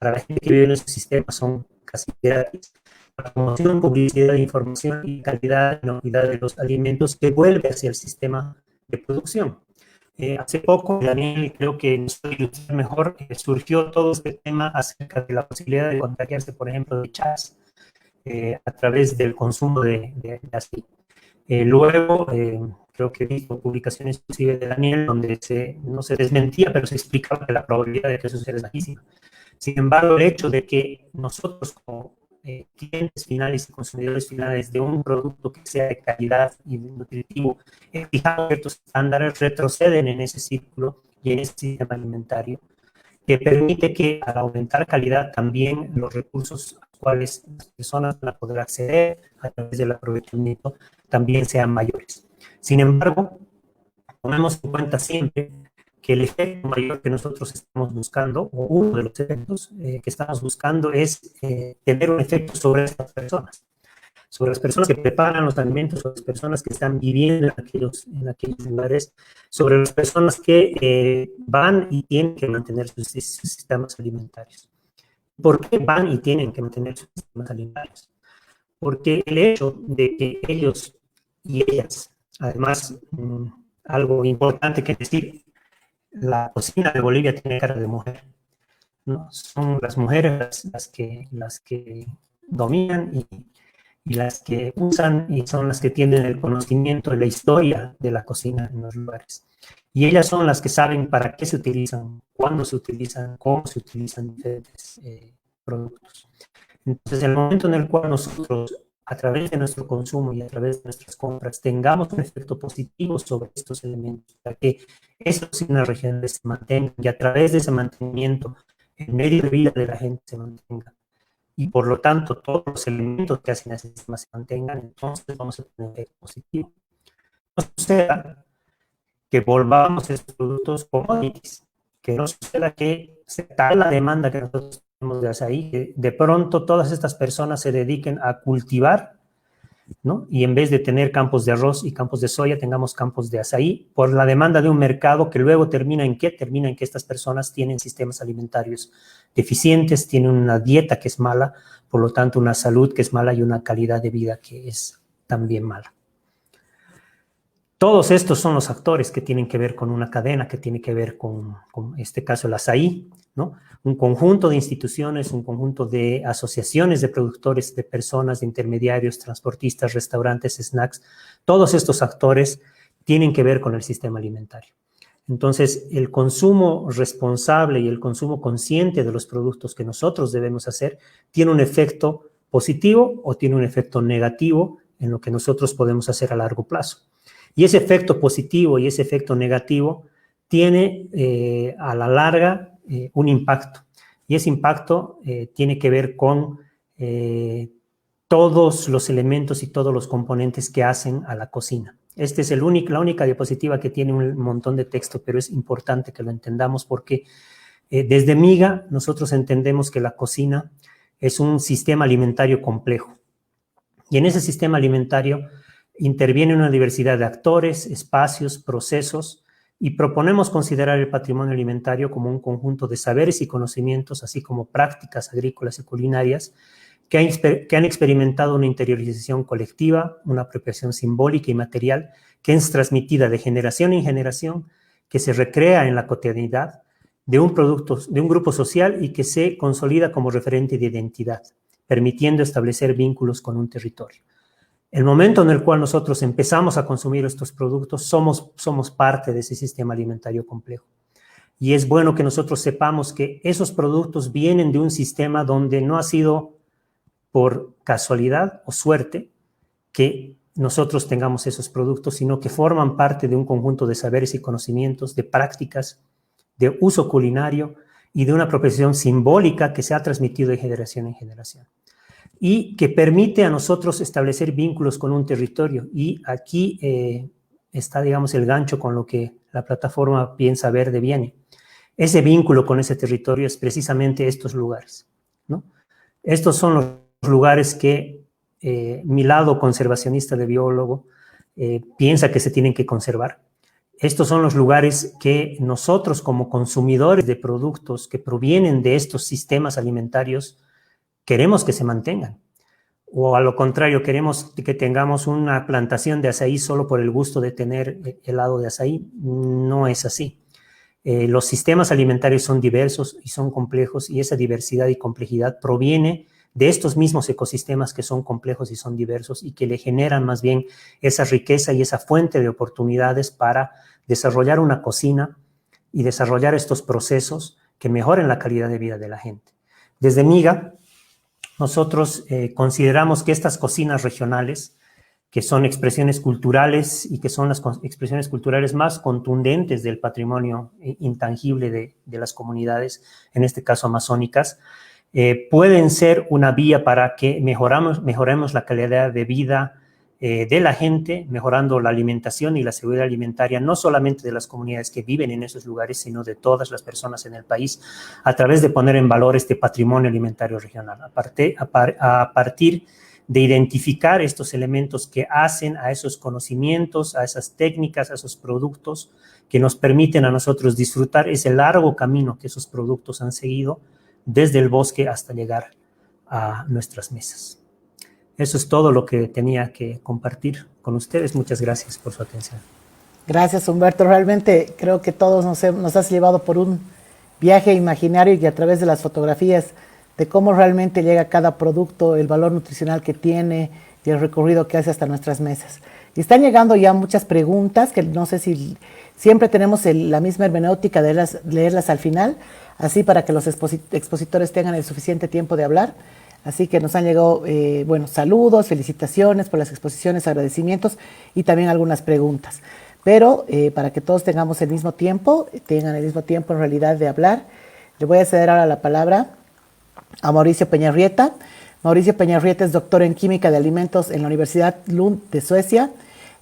la gente que vive en estos sistemas son casi gratis. La promoción, publicidad, información y calidad y inocuidad de los alimentos que vuelve hacia el sistema de producción. Hace poco, Daniel, creo que nos puede ilustrar mejor, surgió todo este tema acerca de la posibilidad de contagiarse, por ejemplo, de chas a través del consumo de aceite. Luego, creo que he visto publicaciones inclusive de Daniel donde no se desmentía, pero se explicaba que la probabilidad de que eso sea es bajísima. Sin embargo, el hecho de que nosotros como clientes finales y consumidores finales de un producto que sea de calidad y nutritivo, fijamos ciertos estándares, retroceden en ese círculo y en ese sistema alimentario, que permite que al aumentar calidad también los recursos a los cuales las personas van a poder acceder a través del aprovechamiento también sean mayores. Sin embargo, tomemos en cuenta siempre que el efecto mayor que nosotros estamos buscando, o uno de los efectos que estamos buscando es tener un efecto sobre estas personas, sobre las personas que preparan los alimentos, sobre las personas que están viviendo en aquellos lugares, sobre las personas que van y tienen que mantener sus sistemas alimentarios. ¿Por qué van y tienen que mantener sus sistemas alimentarios? Porque el hecho de que ellos y ellas, además, algo importante que decir, la cocina de Bolivia tiene cara de mujer, ¿no? Son las mujeres las que dominan y las que usan y son las que tienen el conocimiento de la historia de la cocina en los lugares. Y ellas son las que saben para qué se utilizan, cuándo se utilizan, cómo se utilizan diferentes productos. Entonces, en el momento en el cual nosotros, a través de nuestro consumo y a través de nuestras compras, tengamos un efecto positivo sobre estos elementos, para que esas cocinas regionales se mantengan y a través de ese mantenimiento, el medio de vida de la gente se mantenga, y por lo tanto todos los elementos que hacen ese sistema se mantengan, entonces vamos a tener un efecto positivo. No suceda que volvamos a estos productos commodities, que no suceda que se tal la demanda que nosotros tenemos de azaí, que de pronto todas estas personas se dediquen a cultivar, ¿no? Y en vez de tener campos de arroz y campos de soya, tengamos campos de azaí por la demanda de un mercado que luego termina en ¿qué? Termina en que estas personas tienen sistemas alimentarios deficientes, tienen una dieta que es mala, por lo tanto una salud que es mala y una calidad de vida que es también mala. Todos estos son los actores que tienen que ver con una cadena, que tiene que ver con este caso el azaí, ¿no? Un conjunto de instituciones, un conjunto de asociaciones de productores, de personas, de intermediarios, transportistas, restaurantes, snacks. Todos estos actores tienen que ver con el sistema alimentario. Entonces, el consumo responsable y el consumo consciente de los productos que nosotros debemos hacer tiene un efecto positivo o tiene un efecto negativo en lo que nosotros podemos hacer a largo plazo. Y ese efecto positivo y ese efecto negativo tiene a la larga un impacto. Y ese impacto tiene que ver con todos los elementos y todos los componentes que hacen a la cocina. Esta es la única diapositiva que tiene un montón de texto, pero es importante que lo entendamos porque desde MIGA nosotros entendemos que la cocina es un sistema alimentario complejo. Y en ese sistema alimentario interviene una diversidad de actores, espacios, procesos, y proponemos considerar el patrimonio alimentario como un conjunto de saberes y conocimientos, así como prácticas agrícolas y culinarias, que han experimentado una interiorización colectiva, una apropiación simbólica y material, que es transmitida de generación en generación, que se recrea en la cotidianidad de un grupo social y que se consolida como referente de identidad, permitiendo establecer vínculos con un territorio. El momento en el cual nosotros empezamos a consumir estos productos, somos parte de ese sistema alimentario complejo. Y es bueno que nosotros sepamos que esos productos vienen de un sistema donde no ha sido por casualidad o suerte que nosotros tengamos esos productos, sino que forman parte de un conjunto de saberes y conocimientos, de prácticas, de uso culinario y de una profesión simbólica que se ha transmitido de generación en generación y que permite a nosotros establecer vínculos con un territorio. Y aquí está, digamos, el gancho con lo que la plataforma Piensa Verde viene. Ese vínculo con ese territorio es precisamente estos lugares, ¿no? Estos son los lugares que mi lado conservacionista de biólogo piensa que se tienen que conservar. Estos son los lugares que nosotros como consumidores de productos que provienen de estos sistemas alimentarios queremos que se mantengan. O a lo contrario, queremos que tengamos una plantación de azaí solo por el gusto de tener helado de azaí. No es así. Los sistemas alimentarios son diversos y son complejos, y esa diversidad y complejidad proviene de estos mismos ecosistemas que son complejos y son diversos y que le generan más bien esa riqueza y esa fuente de oportunidades para desarrollar una cocina y desarrollar estos procesos que mejoren la calidad de vida de la gente. Desde MIGA, nosotros consideramos que estas cocinas regionales, que son expresiones culturales y que son las expresiones culturales más contundentes del patrimonio intangible de las comunidades, en este caso amazónicas, pueden ser una vía para que mejoremos la calidad de vida de la gente, mejorando la alimentación y la seguridad alimentaria, no solamente de las comunidades que viven en esos lugares, sino de todas las personas en el país, a través de poner en valor este patrimonio alimentario regional, a partir de identificar estos elementos que hacen a esos conocimientos, a esas técnicas, a esos productos que nos permiten a nosotros disfrutar ese largo camino que esos productos han seguido desde el bosque hasta llegar a nuestras mesas. Eso es todo lo que tenía que compartir con ustedes. Muchas gracias por su atención. Gracias, Humberto. Realmente creo que todos nos has llevado por un viaje imaginario y a través de las fotografías de cómo realmente llega cada producto, el valor nutricional que tiene y el recorrido que hace hasta nuestras mesas. Y están llegando ya muchas preguntas que no sé si siempre tenemos la misma hermenéutica de leerlas al final, así para que los expositores tengan el suficiente tiempo de hablar. Así que nos han llegado, saludos, felicitaciones por las exposiciones, agradecimientos y también algunas preguntas. Pero para que todos tengan el mismo tiempo en realidad de hablar, le voy a ceder ahora la palabra a Mauricio Peñarrieta. Mauricio Peñarrieta es doctor en Química de Alimentos en la Universidad Lund de Suecia.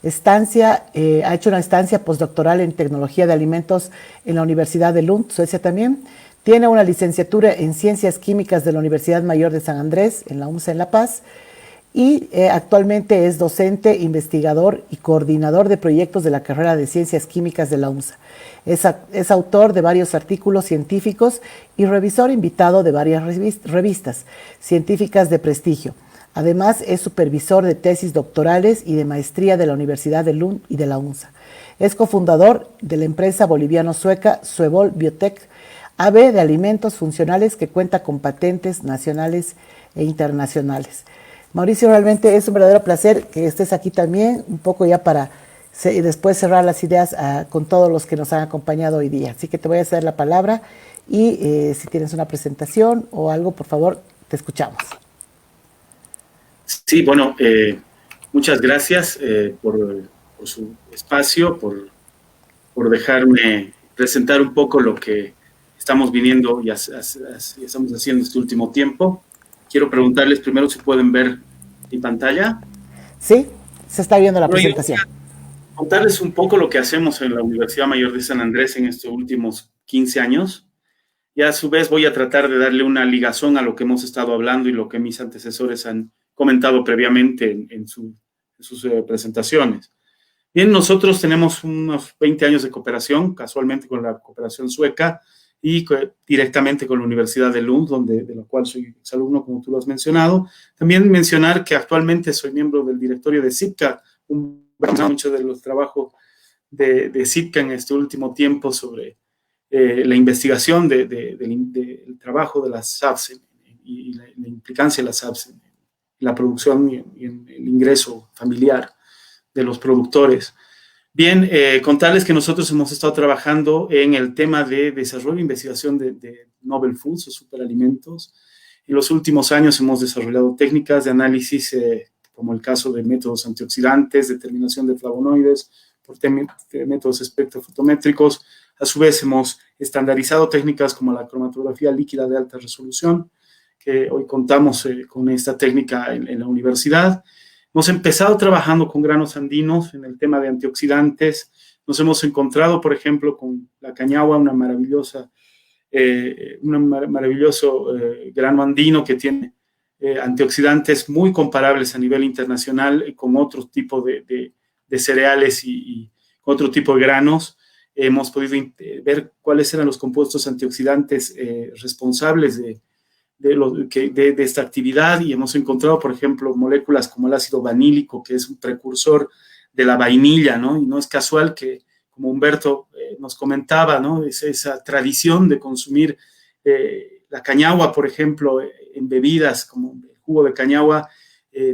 Ha hecho una estancia postdoctoral en Tecnología de Alimentos en la Universidad de Lund, Suecia también. Tiene una licenciatura en Ciencias Químicas de la Universidad Mayor de San Andrés, en la UNSA en La Paz. Y actualmente es docente, investigador y coordinador de proyectos de la carrera de Ciencias Químicas de la UNSA. Es autor de varios artículos científicos y revisor invitado de varias revistas científicas de prestigio. Además, es supervisor de tesis doctorales y de maestría de la Universidad de Lund y de la UNSA. Es cofundador de la empresa boliviano-sueca Suebol Biotech AB de alimentos funcionales que cuenta con patentes nacionales e internacionales. Mauricio, realmente es un verdadero placer que estés aquí también, un poco ya para después cerrar las ideas con todos los que nos han acompañado hoy día. Así que te voy a ceder la palabra y si tienes una presentación o algo, por favor, te escuchamos. Sí, bueno, muchas gracias por su espacio, por dejarme presentar un poco lo que estamos viniendo y estamos haciendo este último tiempo. Quiero preguntarles primero si pueden ver mi pantalla. Sí, se está viendo la presentación. Contarles un poco lo que hacemos en la Universidad Mayor de San Andrés en estos últimos 15 años. Y a su vez voy a tratar de darle una ligazón a lo que hemos estado hablando y lo que mis antecesores han comentado previamente en sus presentaciones. Bien, nosotros tenemos unos 20 años de cooperación, casualmente con la cooperación sueca y directamente con la Universidad de Lund, de la cual soy exalumno, como tú lo has mencionado. También mencionar que actualmente soy miembro del directorio de SIPCA, mucho de los trabajos de SIPCA en este último tiempo sobre la investigación del trabajo de las SAPS y la implicancia de las SAPS en la producción y en el ingreso familiar de los productores. Bien, contarles que nosotros hemos estado trabajando en el tema de desarrollo e investigación de novel foods o superalimentos. En los últimos años hemos desarrollado técnicas de análisis como el caso de métodos antioxidantes, determinación de flavonoides, por métodos espectrofotométricos. A su vez, hemos estandarizado técnicas como la cromatografía líquida de alta resolución, que hoy contamos con esta técnica en la universidad. Hemos empezado trabajando con granos andinos en el tema de antioxidantes. Nos hemos encontrado, por ejemplo, con la cañagua, un maravilloso grano andino que tiene antioxidantes muy comparables a nivel internacional con otro tipo de cereales y otro tipo de granos. Hemos podido ver cuáles eran los compuestos antioxidantes responsables de esta actividad, y hemos encontrado, por ejemplo, moléculas como el ácido vanílico, que es un precursor de la vainilla, ¿no? Y no es casual que, como Humberto nos comentaba, ¿no? Esa tradición de consumir la cañagua, por ejemplo, en bebidas como el jugo de cañagua,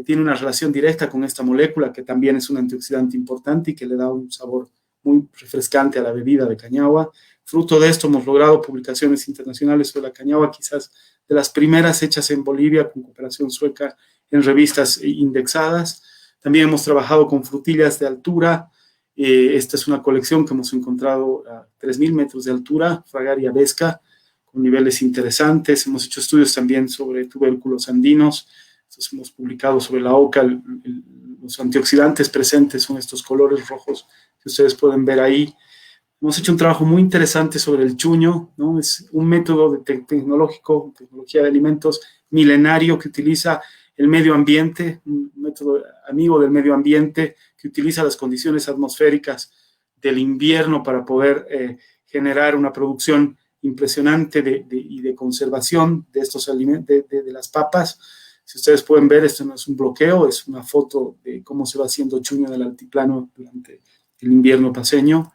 tiene una relación directa con esta molécula, que también es un antioxidante importante y que le da un sabor muy refrescante a la bebida de cañagua. Fruto de esto hemos logrado publicaciones internacionales sobre la cañagua, quizás de las primeras hechas en Bolivia con cooperación sueca en revistas indexadas. También hemos trabajado con frutillas de altura. Esta es una colección que hemos encontrado a 3.000 metros de altura, Fragaria vesca, con niveles interesantes. Hemos hecho estudios también sobre tubérculos andinos. Entonces, hemos publicado sobre la oca. Los antioxidantes presentes son estos colores rojos que ustedes pueden ver ahí. Hemos hecho un trabajo muy interesante sobre el chuño, ¿no? Es un método tecnología de alimentos milenario que utiliza el medio ambiente, un método amigo del medio ambiente que utiliza las condiciones atmosféricas del invierno para poder generar una producción impresionante y de conservación de estos alimentos, de las papas. Si ustedes pueden ver, esto no es un bloqueo, es una foto de cómo se va haciendo chuño en el altiplano durante el invierno paceño.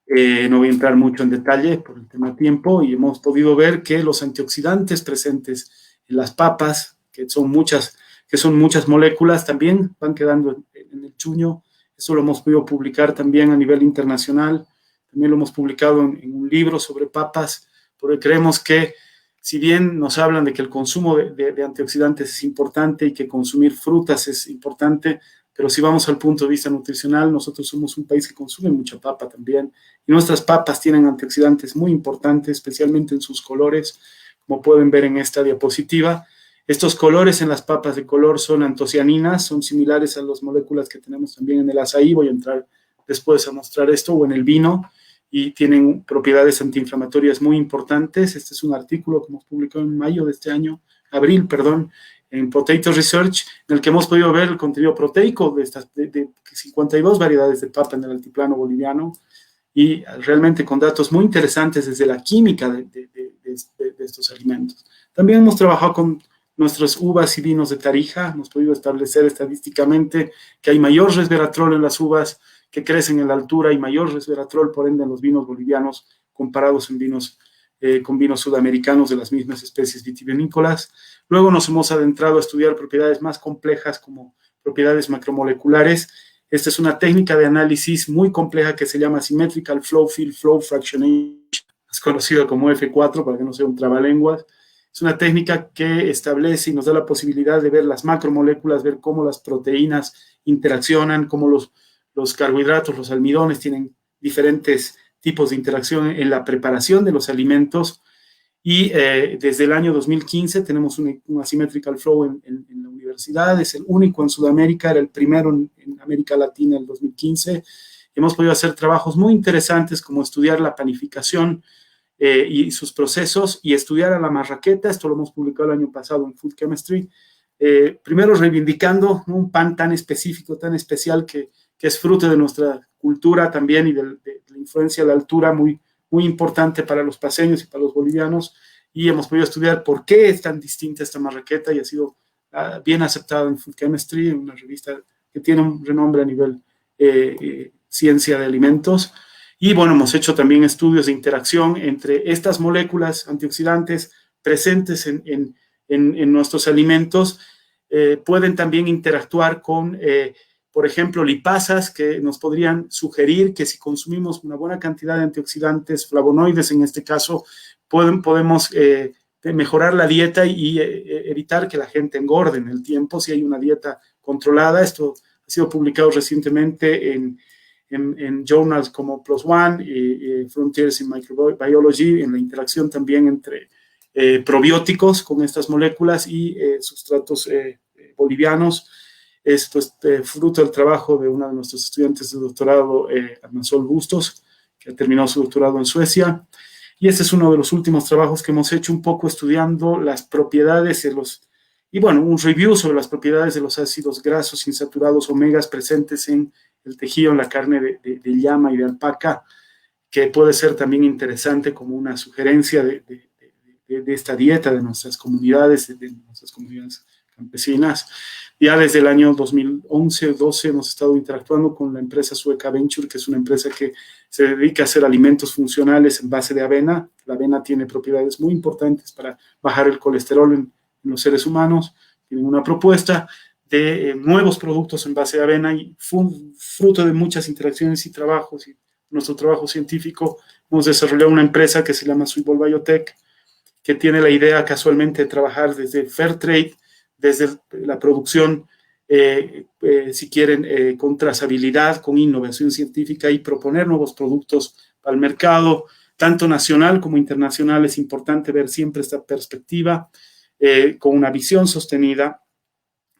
No voy a entrar mucho en detalle por el tema tiempo, y hemos podido ver que los antioxidantes presentes en las papas, que son muchas moléculas, también van quedando en el chuño. Eso lo hemos podido publicar también a nivel internacional. También lo hemos publicado en un libro sobre papas, porque creemos que, si bien nos hablan de que el consumo de antioxidantes es importante y que consumir frutas es importante, pero si vamos al punto de vista nutricional, nosotros somos un país que consume mucha papa también, y nuestras papas tienen antioxidantes muy importantes, especialmente en sus colores, como pueden ver en esta diapositiva. Estos colores en las papas de color son antocianinas, son similares a las moléculas que tenemos también en el azaí. Voy a entrar después a mostrar esto, o en el vino, y tienen propiedades antiinflamatorias muy importantes. Este es un artículo que hemos publicado en abril, en Potato Research, en el que hemos podido ver el contenido proteico de 52 variedades de papa en el altiplano boliviano, y realmente con datos muy interesantes desde la química de estos alimentos. También hemos trabajado con nuestras uvas y vinos de Tarija. Hemos podido establecer estadísticamente que hay mayor resveratrol en las uvas que crecen en la altura, y mayor resveratrol, por ende, en los vinos bolivianos comparados con vinos sudamericanos de las mismas especies vitivinícolas. Luego nos hemos adentrado a estudiar propiedades más complejas, como propiedades macromoleculares. Esta es una técnica de análisis muy compleja que se llama Symmetrical Flow Field Flow Fractionation, es conocida como F4 para que no sea un trabalenguas. Es una técnica que establece y nos da la posibilidad de ver las macromoléculas, ver cómo las proteínas interaccionan, cómo los carbohidratos, los almidones tienen diferentes tipos de interacción en la preparación de los alimentos. Y desde el año 2015 tenemos un Asymmetrical Flow en la universidad. Es el único en Sudamérica, era el primero en América Latina en el 2015. Hemos podido hacer trabajos muy interesantes, como estudiar la panificación y sus procesos, y estudiar a la marraqueta. Esto lo hemos publicado el año pasado en Food Chemistry. Primero reivindicando, ¿no?, un pan tan específico, tan especial, que es fruto de nuestra cultura también, y de la influencia de la altura muy importante para los paceños y para los bolivianos. Y hemos podido estudiar por qué es tan distinta esta marraqueta, y ha sido bien aceptada en Food Chemistry, una revista que tiene un renombre a nivel ciencia de alimentos. Y bueno, hemos hecho también estudios de interacción entre estas moléculas antioxidantes presentes en nuestros alimentos. Pueden también interactuar con, por ejemplo, lipasas, que nos podrían sugerir que si consumimos una buena cantidad de antioxidantes, flavonoides en este caso, podemos mejorar la dieta y evitar que la gente engorde en el tiempo, si hay una dieta controlada. Esto ha sido publicado recientemente en journals como PLOS ONE y Frontiers in Microbiology, en la interacción también entre probióticos con estas moléculas y sustratos bolivianos. Esto es fruto del trabajo de uno de nuestros estudiantes de doctorado, Arnasol Bustos, que ha terminado su doctorado en Suecia. Y este es uno de los últimos trabajos que hemos hecho, un poco estudiando las propiedades de un review sobre las propiedades de los ácidos grasos insaturados omegas presentes en el tejido, en la carne de llama y de alpaca, que puede ser también interesante como una sugerencia de esta dieta de nuestras comunidades campesinas. Ya desde el año 2011-12 hemos estado interactuando con la empresa sueca Venture, que es una empresa que se dedica a hacer alimentos funcionales en base de avena. La avena tiene propiedades muy importantes para bajar el colesterol en los seres humanos. Tienen una propuesta de nuevos productos en base de avena y fruto de muchas interacciones y trabajos y nuestro trabajo científico hemos desarrollado una empresa que se llama Suibol Biotech, que tiene la idea casualmente de trabajar desde Fair Trade, desde la producción, si quieren, con trazabilidad, con innovación científica y proponer nuevos productos para el mercado, tanto nacional como internacional. Es importante ver siempre esta perspectiva con una visión sostenida.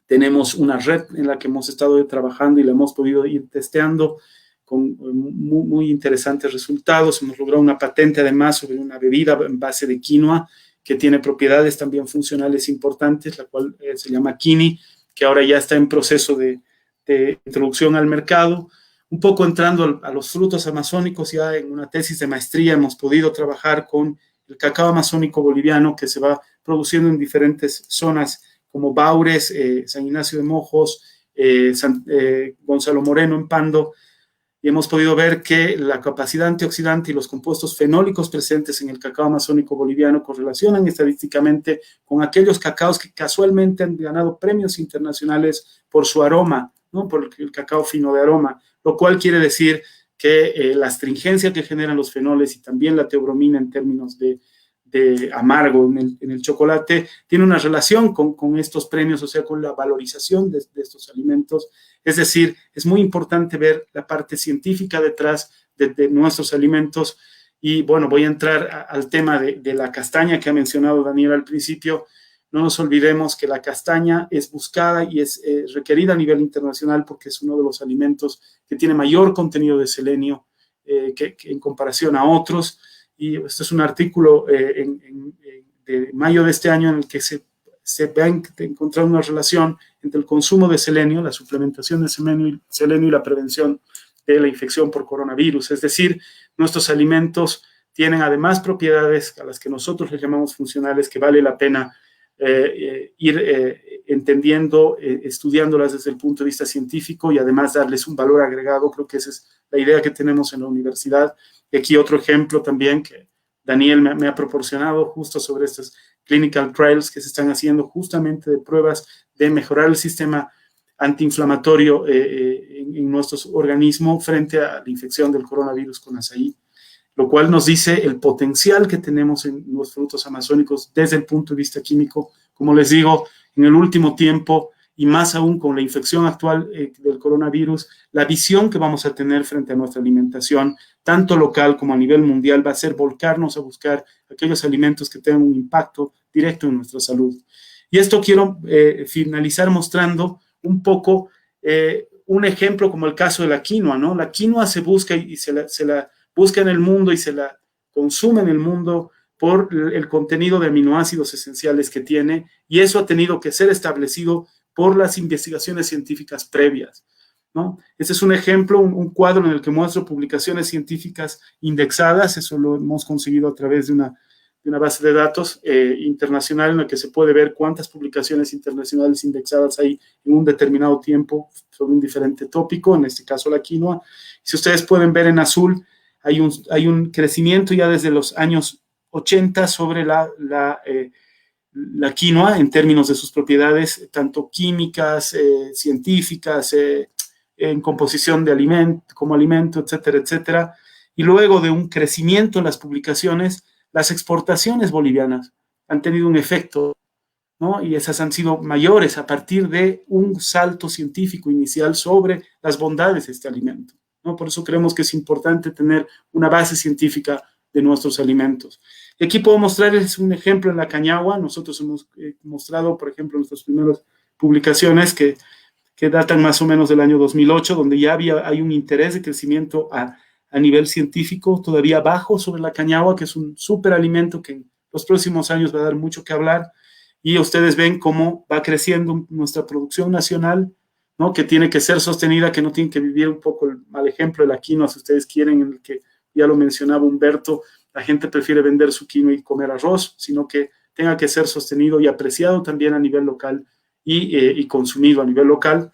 Tenemos una red en la que hemos estado trabajando y la hemos podido ir testeando con muy interesantes resultados. Hemos logrado una patente además sobre una bebida en base de quinoa que tiene propiedades también funcionales importantes, la cual se llama Kini, que ahora ya está en proceso de introducción al mercado. Un poco entrando a los frutos amazónicos, ya en una tesis de maestría hemos podido trabajar con el cacao amazónico boliviano que se va produciendo en diferentes zonas como Baures, San Ignacio de Mojos, Gonzalo Moreno en Pando, y hemos podido ver que la capacidad antioxidante y los compuestos fenólicos presentes en el cacao amazónico boliviano correlacionan estadísticamente con aquellos cacaos que casualmente han ganado premios internacionales por su aroma, ¿no? Por el cacao fino de aroma, lo cual quiere decir que la astringencia que generan los fenoles y también la teobromina en términos de amargo en el chocolate tiene una relación con estos premios, o sea, con la valorización de estos alimentos. Es decir, es muy importante ver la parte científica detrás de nuestros alimentos. Y bueno, voy a entrar al tema de la castaña que ha mencionado Daniel al principio. No nos olvidemos que la castaña es buscada y es requerida a nivel internacional porque es uno de los alimentos que tiene mayor contenido de selenio que en comparación a otros. Y este es un artículo de mayo de este año en el que se va a encontrar una relación entre el consumo de selenio, la suplementación de selenio y la prevención de la infección por coronavirus. Es decir, nuestros alimentos tienen además propiedades a las que nosotros les llamamos funcionales que vale la pena ir entendiendo, estudiándolas desde el punto de vista científico y además darles un valor agregado. Creo que esa es la idea que tenemos en la universidad. Y aquí otro ejemplo también que Daniel me ha proporcionado justo sobre estos clinical trials que se están haciendo justamente de pruebas de mejorar el sistema antiinflamatorio en nuestro organismo frente a la infección del coronavirus con azaí, lo cual nos dice el potencial que tenemos en los frutos amazónicos desde el punto de vista químico. Como les digo, en el último tiempo, y más aún con la infección actual del coronavirus, la visión que vamos a tener frente a nuestra alimentación, tanto local como a nivel mundial, va a ser volcarnos a buscar aquellos alimentos que tengan un impacto directo en nuestra salud. Y esto quiero finalizar mostrando un poco un ejemplo como el caso de la quinoa, ¿no? La quinoa se busca y se la busca en el mundo y se la consume en el mundo por el contenido de aminoácidos esenciales que tiene, y eso ha tenido que ser establecido por las investigaciones científicas previas, ¿no? Este es un ejemplo, un cuadro en el que muestro publicaciones científicas indexadas. Eso lo hemos conseguido a través de una base de datos internacional en la que se puede ver cuántas publicaciones internacionales indexadas hay en un determinado tiempo sobre un diferente tópico, en este caso la quinoa. Si ustedes pueden ver en azul, hay un crecimiento ya desde los años 80 sobre la quinoa en términos de sus propiedades, tanto químicas, científicas, en composición de alimento, etcétera, etcétera. Y luego de un crecimiento en las publicaciones, las exportaciones bolivianas han tenido un efecto ¿no? Y esas han sido mayores a partir de un salto científico inicial sobre las bondades de este alimento, ¿no? Por eso creemos que es importante tener una base científica de nuestros alimentos. Y aquí puedo mostrarles un ejemplo en la cañagua. Nosotros hemos mostrado, por ejemplo, en nuestras primeras publicaciones que datan más o menos del año 2008, donde ya hay un interés de crecimiento a nivel científico todavía bajo sobre la cañagua, que es un superalimento que en los próximos años va a dar mucho que hablar. Y ustedes ven cómo va creciendo nuestra producción nacional, ¿no? Que tiene que ser sostenida, que no tiene que vivir un poco el mal ejemplo de la quinoa, si ustedes quieren, en el que ya lo mencionaba Humberto, la gente prefiere vender su quinoa y comer arroz, sino que tenga que ser sostenido y apreciado también a nivel local y consumido a nivel local.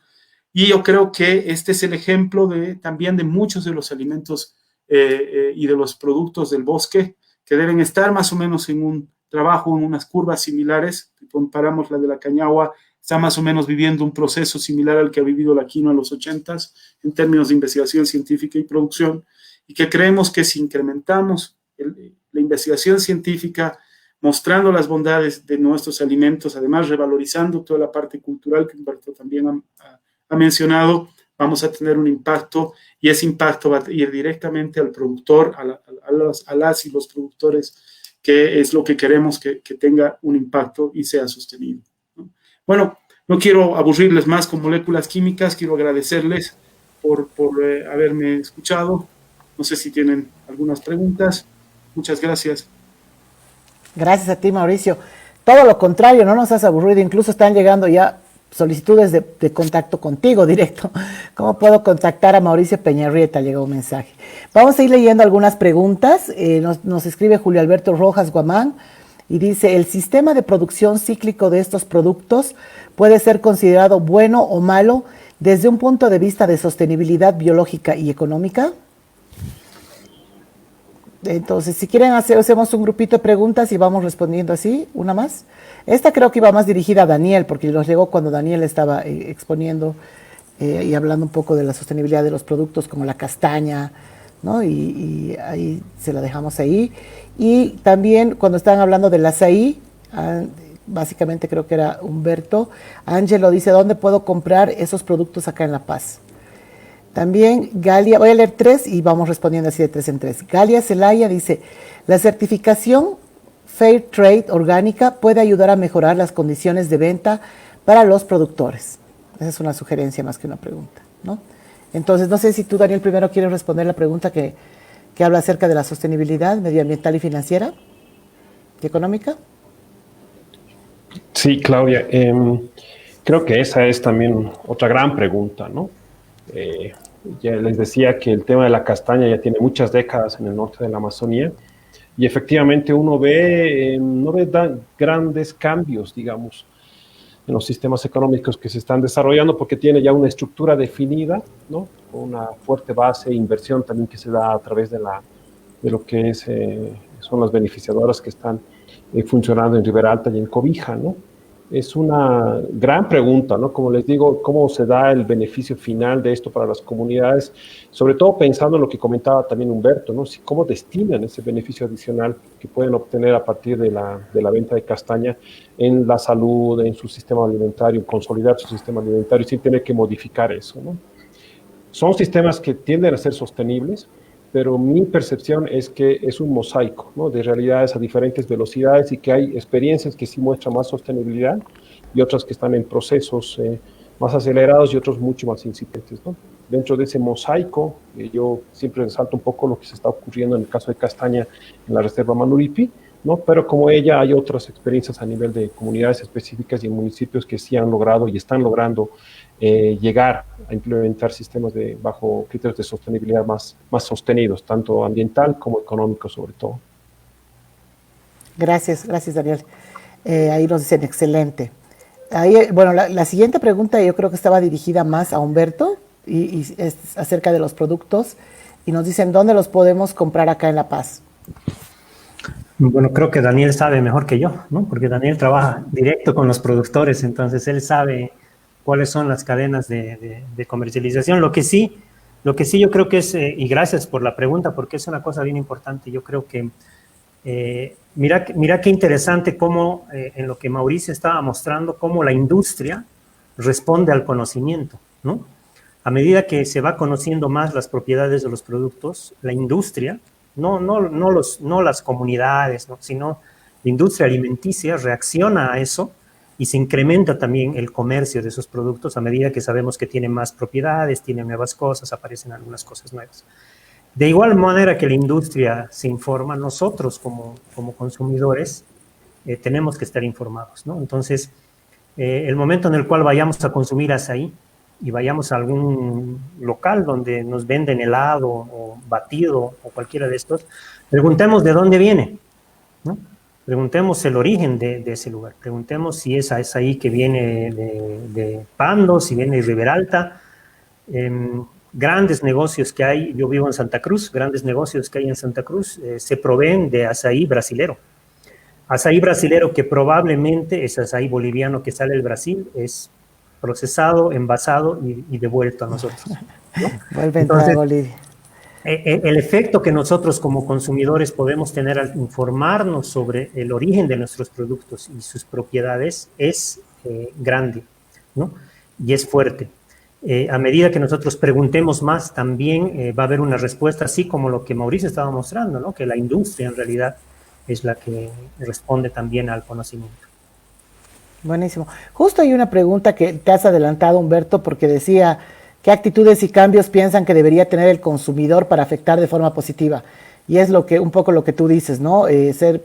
Y yo creo que este es el ejemplo también de muchos de los alimentos y de los productos del bosque que deben estar más o menos en un trabajo, en unas curvas similares. Si comparamos la de la cañagua, está más o menos viviendo un proceso similar al que ha vivido la quinoa en los 80s en términos de investigación científica y producción, y que creemos que si incrementamos la investigación científica, mostrando las bondades de nuestros alimentos, además revalorizando toda la parte cultural que Humberto también ha mencionado, vamos a tener un impacto, y ese impacto va a ir directamente al productor, a las y los productores, que es lo que queremos que tenga un impacto y sea sostenido, ¿no? Bueno, no quiero aburrirles más con moléculas químicas, quiero agradecerles por haberme escuchado. No sé si tienen algunas preguntas. Muchas gracias. Gracias a ti, Mauricio. Todo lo contrario, no nos has aburrido, incluso están llegando ya solicitudes de contacto contigo directo. ¿Cómo puedo contactar a Mauricio Peñarrieta? Llegó un mensaje. Vamos a ir leyendo algunas preguntas. Nos escribe Julio Alberto Rojas Guamán y dice: ¿el sistema de producción cíclico de estos productos puede ser considerado bueno o malo desde un punto de vista de sostenibilidad biológica y económica? Entonces, si quieren, hacemos un grupito de preguntas y vamos respondiendo así, una más. Esta creo que iba más dirigida a Daniel, porque nos llegó cuando Daniel estaba exponiendo y hablando un poco de la sostenibilidad de los productos como la castaña, ¿no? Y ahí se la dejamos ahí. Y también cuando estaban hablando del azaí, básicamente creo que era Humberto, Ángelo dice: ¿dónde puedo comprar esos productos acá en La Paz? También Galia, voy a leer 3 y vamos respondiendo así de 3 en 3. Galia Zelaya dice: la certificación Fair Trade orgánica puede ayudar a mejorar las condiciones de venta para los productores. Esa es una sugerencia más que una pregunta, ¿no? Entonces, no sé si tú, Daniel, primero quieres responder la pregunta que habla acerca de la sostenibilidad medioambiental y financiera y económica. Sí, Claudia, creo que esa es también otra gran pregunta, ¿no? Ya les decía que el tema de la castaña ya tiene muchas décadas en el norte de la Amazonía, y efectivamente uno no ve grandes cambios, digamos, en los sistemas económicos que se están desarrollando, porque tiene ya una estructura definida, ¿no? Con una fuerte base e inversión también que se da a través de lo que son las beneficiadoras que están funcionando en Ribera Alta y en Cobija, ¿no? Es una gran pregunta, ¿no? Como les digo, ¿cómo se da el beneficio final de esto para las comunidades? Sobre todo pensando en lo que comentaba también Humberto, ¿no? ¿Cómo destinan ese beneficio adicional que pueden obtener a partir de la venta de castaña en la salud, en su sistema alimentario, consolidar su sistema alimentario sin tener que modificar eso, ¿no? Son sistemas que tienden a ser sostenibles, pero mi percepción es que es un mosaico, ¿no? De realidades a diferentes velocidades, y que hay experiencias que sí muestran más sostenibilidad y otras que están en procesos más acelerados y otros mucho más incipientes, ¿no? Dentro de ese mosaico, yo siempre resalto un poco lo que se está ocurriendo en el caso de castaña en la Reserva Manuripi, ¿no? Pero como ella hay otras experiencias a nivel de comunidades específicas y en municipios que sí han logrado y están logrando llegar a implementar sistemas bajo criterios de sostenibilidad más sostenidos, tanto ambiental como económico sobre todo. Gracias, Daniel. Ahí nos dicen excelente. Ahí, bueno, la siguiente pregunta yo creo que estaba dirigida más a Humberto y es acerca de los productos, y nos dicen: ¿dónde los podemos comprar acá en La Paz? Bueno, creo que Daniel sabe mejor que yo, ¿no? Porque Daniel trabaja directo con los productores, entonces él sabe cuáles son las cadenas de comercialización. Lo que sí yo creo que es, y gracias por la pregunta, porque es una cosa bien importante, yo creo que Mira qué interesante cómo, en lo que Mauricio estaba mostrando, cómo la industria responde al conocimiento, ¿no? A medida que se va conociendo más las propiedades de los productos, la industria, no las comunidades, ¿no?, sino la industria alimenticia reacciona a eso y se incrementa también el comercio de esos productos a medida que sabemos que tienen más propiedades, tienen nuevas cosas, aparecen algunas cosas nuevas. De igual manera que la industria se informa, nosotros como consumidores tenemos que estar informados, ¿no? Entonces, el momento en el cual vayamos a consumir azaí y vayamos a algún local donde nos venden helado o batido o cualquiera de estos, preguntemos de dónde viene, ¿no? Preguntemos el origen de ese lugar, preguntemos si es azaí que viene de Pando, si viene de Riberalta. Grandes negocios que hay, yo vivo en Santa Cruz, grandes negocios que hay en Santa Cruz se proveen de azaí brasilero. Azaí brasilero que probablemente es azaí boliviano que sale del Brasil, es procesado, envasado y devuelto a nosotros, ¿no? Vuelve a entrar a Bolivia. El efecto que nosotros como consumidores podemos tener al informarnos sobre el origen de nuestros productos y sus propiedades es grande, ¿no? Y es fuerte. A medida que nosotros preguntemos más, también va a haber una respuesta, así como lo que Mauricio estaba mostrando, ¿no? Que la industria en realidad es la que responde también al conocimiento. Buenísimo. Justo hay una pregunta que te has adelantado, Humberto, porque decía, ¿qué actitudes y cambios piensan que debería tener el consumidor para afectar de forma positiva? Y es un poco lo que tú dices, ¿no? Ser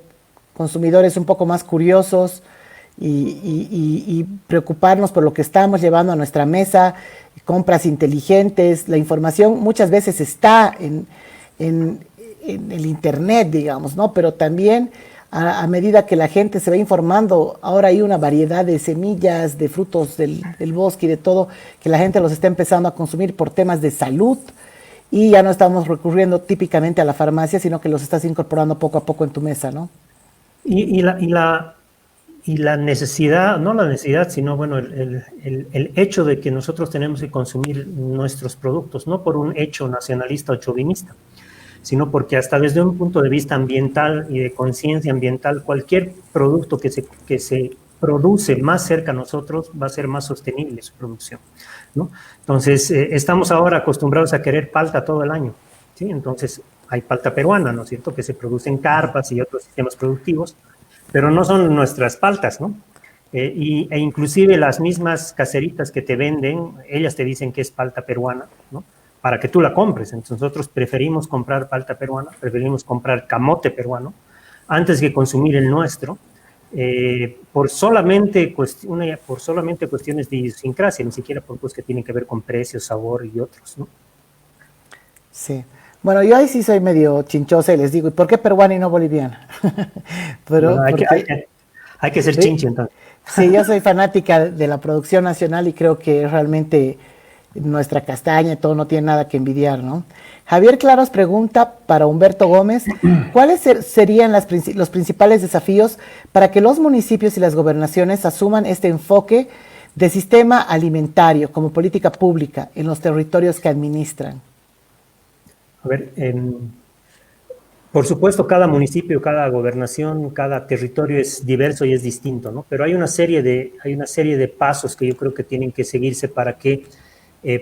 consumidores un poco más curiosos y preocuparnos por lo que estamos llevando a nuestra mesa, compras inteligentes. La información muchas veces está en el internet, digamos, ¿no? Pero también a medida que la gente se va informando, ahora hay una variedad de semillas, de frutos del bosque y de todo, que la gente los está empezando a consumir por temas de salud, y ya no estamos recurriendo típicamente a la farmacia, sino que los estás incorporando poco a poco en tu mesa, ¿no? Y la necesidad, no la necesidad, sino bueno, el hecho de que nosotros tenemos que consumir nuestros productos, no por un hecho nacionalista o chauvinista, sino porque hasta desde un punto de vista ambiental y de conciencia ambiental, cualquier producto que se produce más cerca a nosotros va a ser más sostenible su producción, ¿no? Entonces, estamos ahora acostumbrados a querer palta todo el año, ¿sí? Entonces, hay palta peruana, ¿no es cierto?, que se produce en carpas y otros sistemas productivos, pero no son nuestras paltas, ¿no? E inclusive las mismas caseritas que te venden, ellas te dicen que es palta peruana, ¿no?, para que tú la compres. Entonces nosotros preferimos comprar palta peruana, preferimos comprar camote peruano, antes que consumir el nuestro, por solamente cuestiones de idiosincrasia, ni siquiera por cosas que tienen que ver con precio, sabor y otros, ¿no? Sí. Bueno, yo ahí sí soy medio chinchosa y les digo, ¿y por qué peruana y no boliviana? Pero bueno, hay que ser sí, chinche entonces. Sí, yo soy fanática de la producción nacional y creo que realmente nuestra castaña y todo no tiene nada que envidiar, ¿no? Javier Claros pregunta para Humberto Gómez, ¿cuáles serían los principales desafíos para que los municipios y las gobernaciones asuman este enfoque de sistema alimentario como política pública en los territorios que administran? A ver, por supuesto, cada municipio, cada gobernación, cada territorio es diverso y es distinto, ¿no? Pero hay una serie de pasos que yo creo que tienen que seguirse para que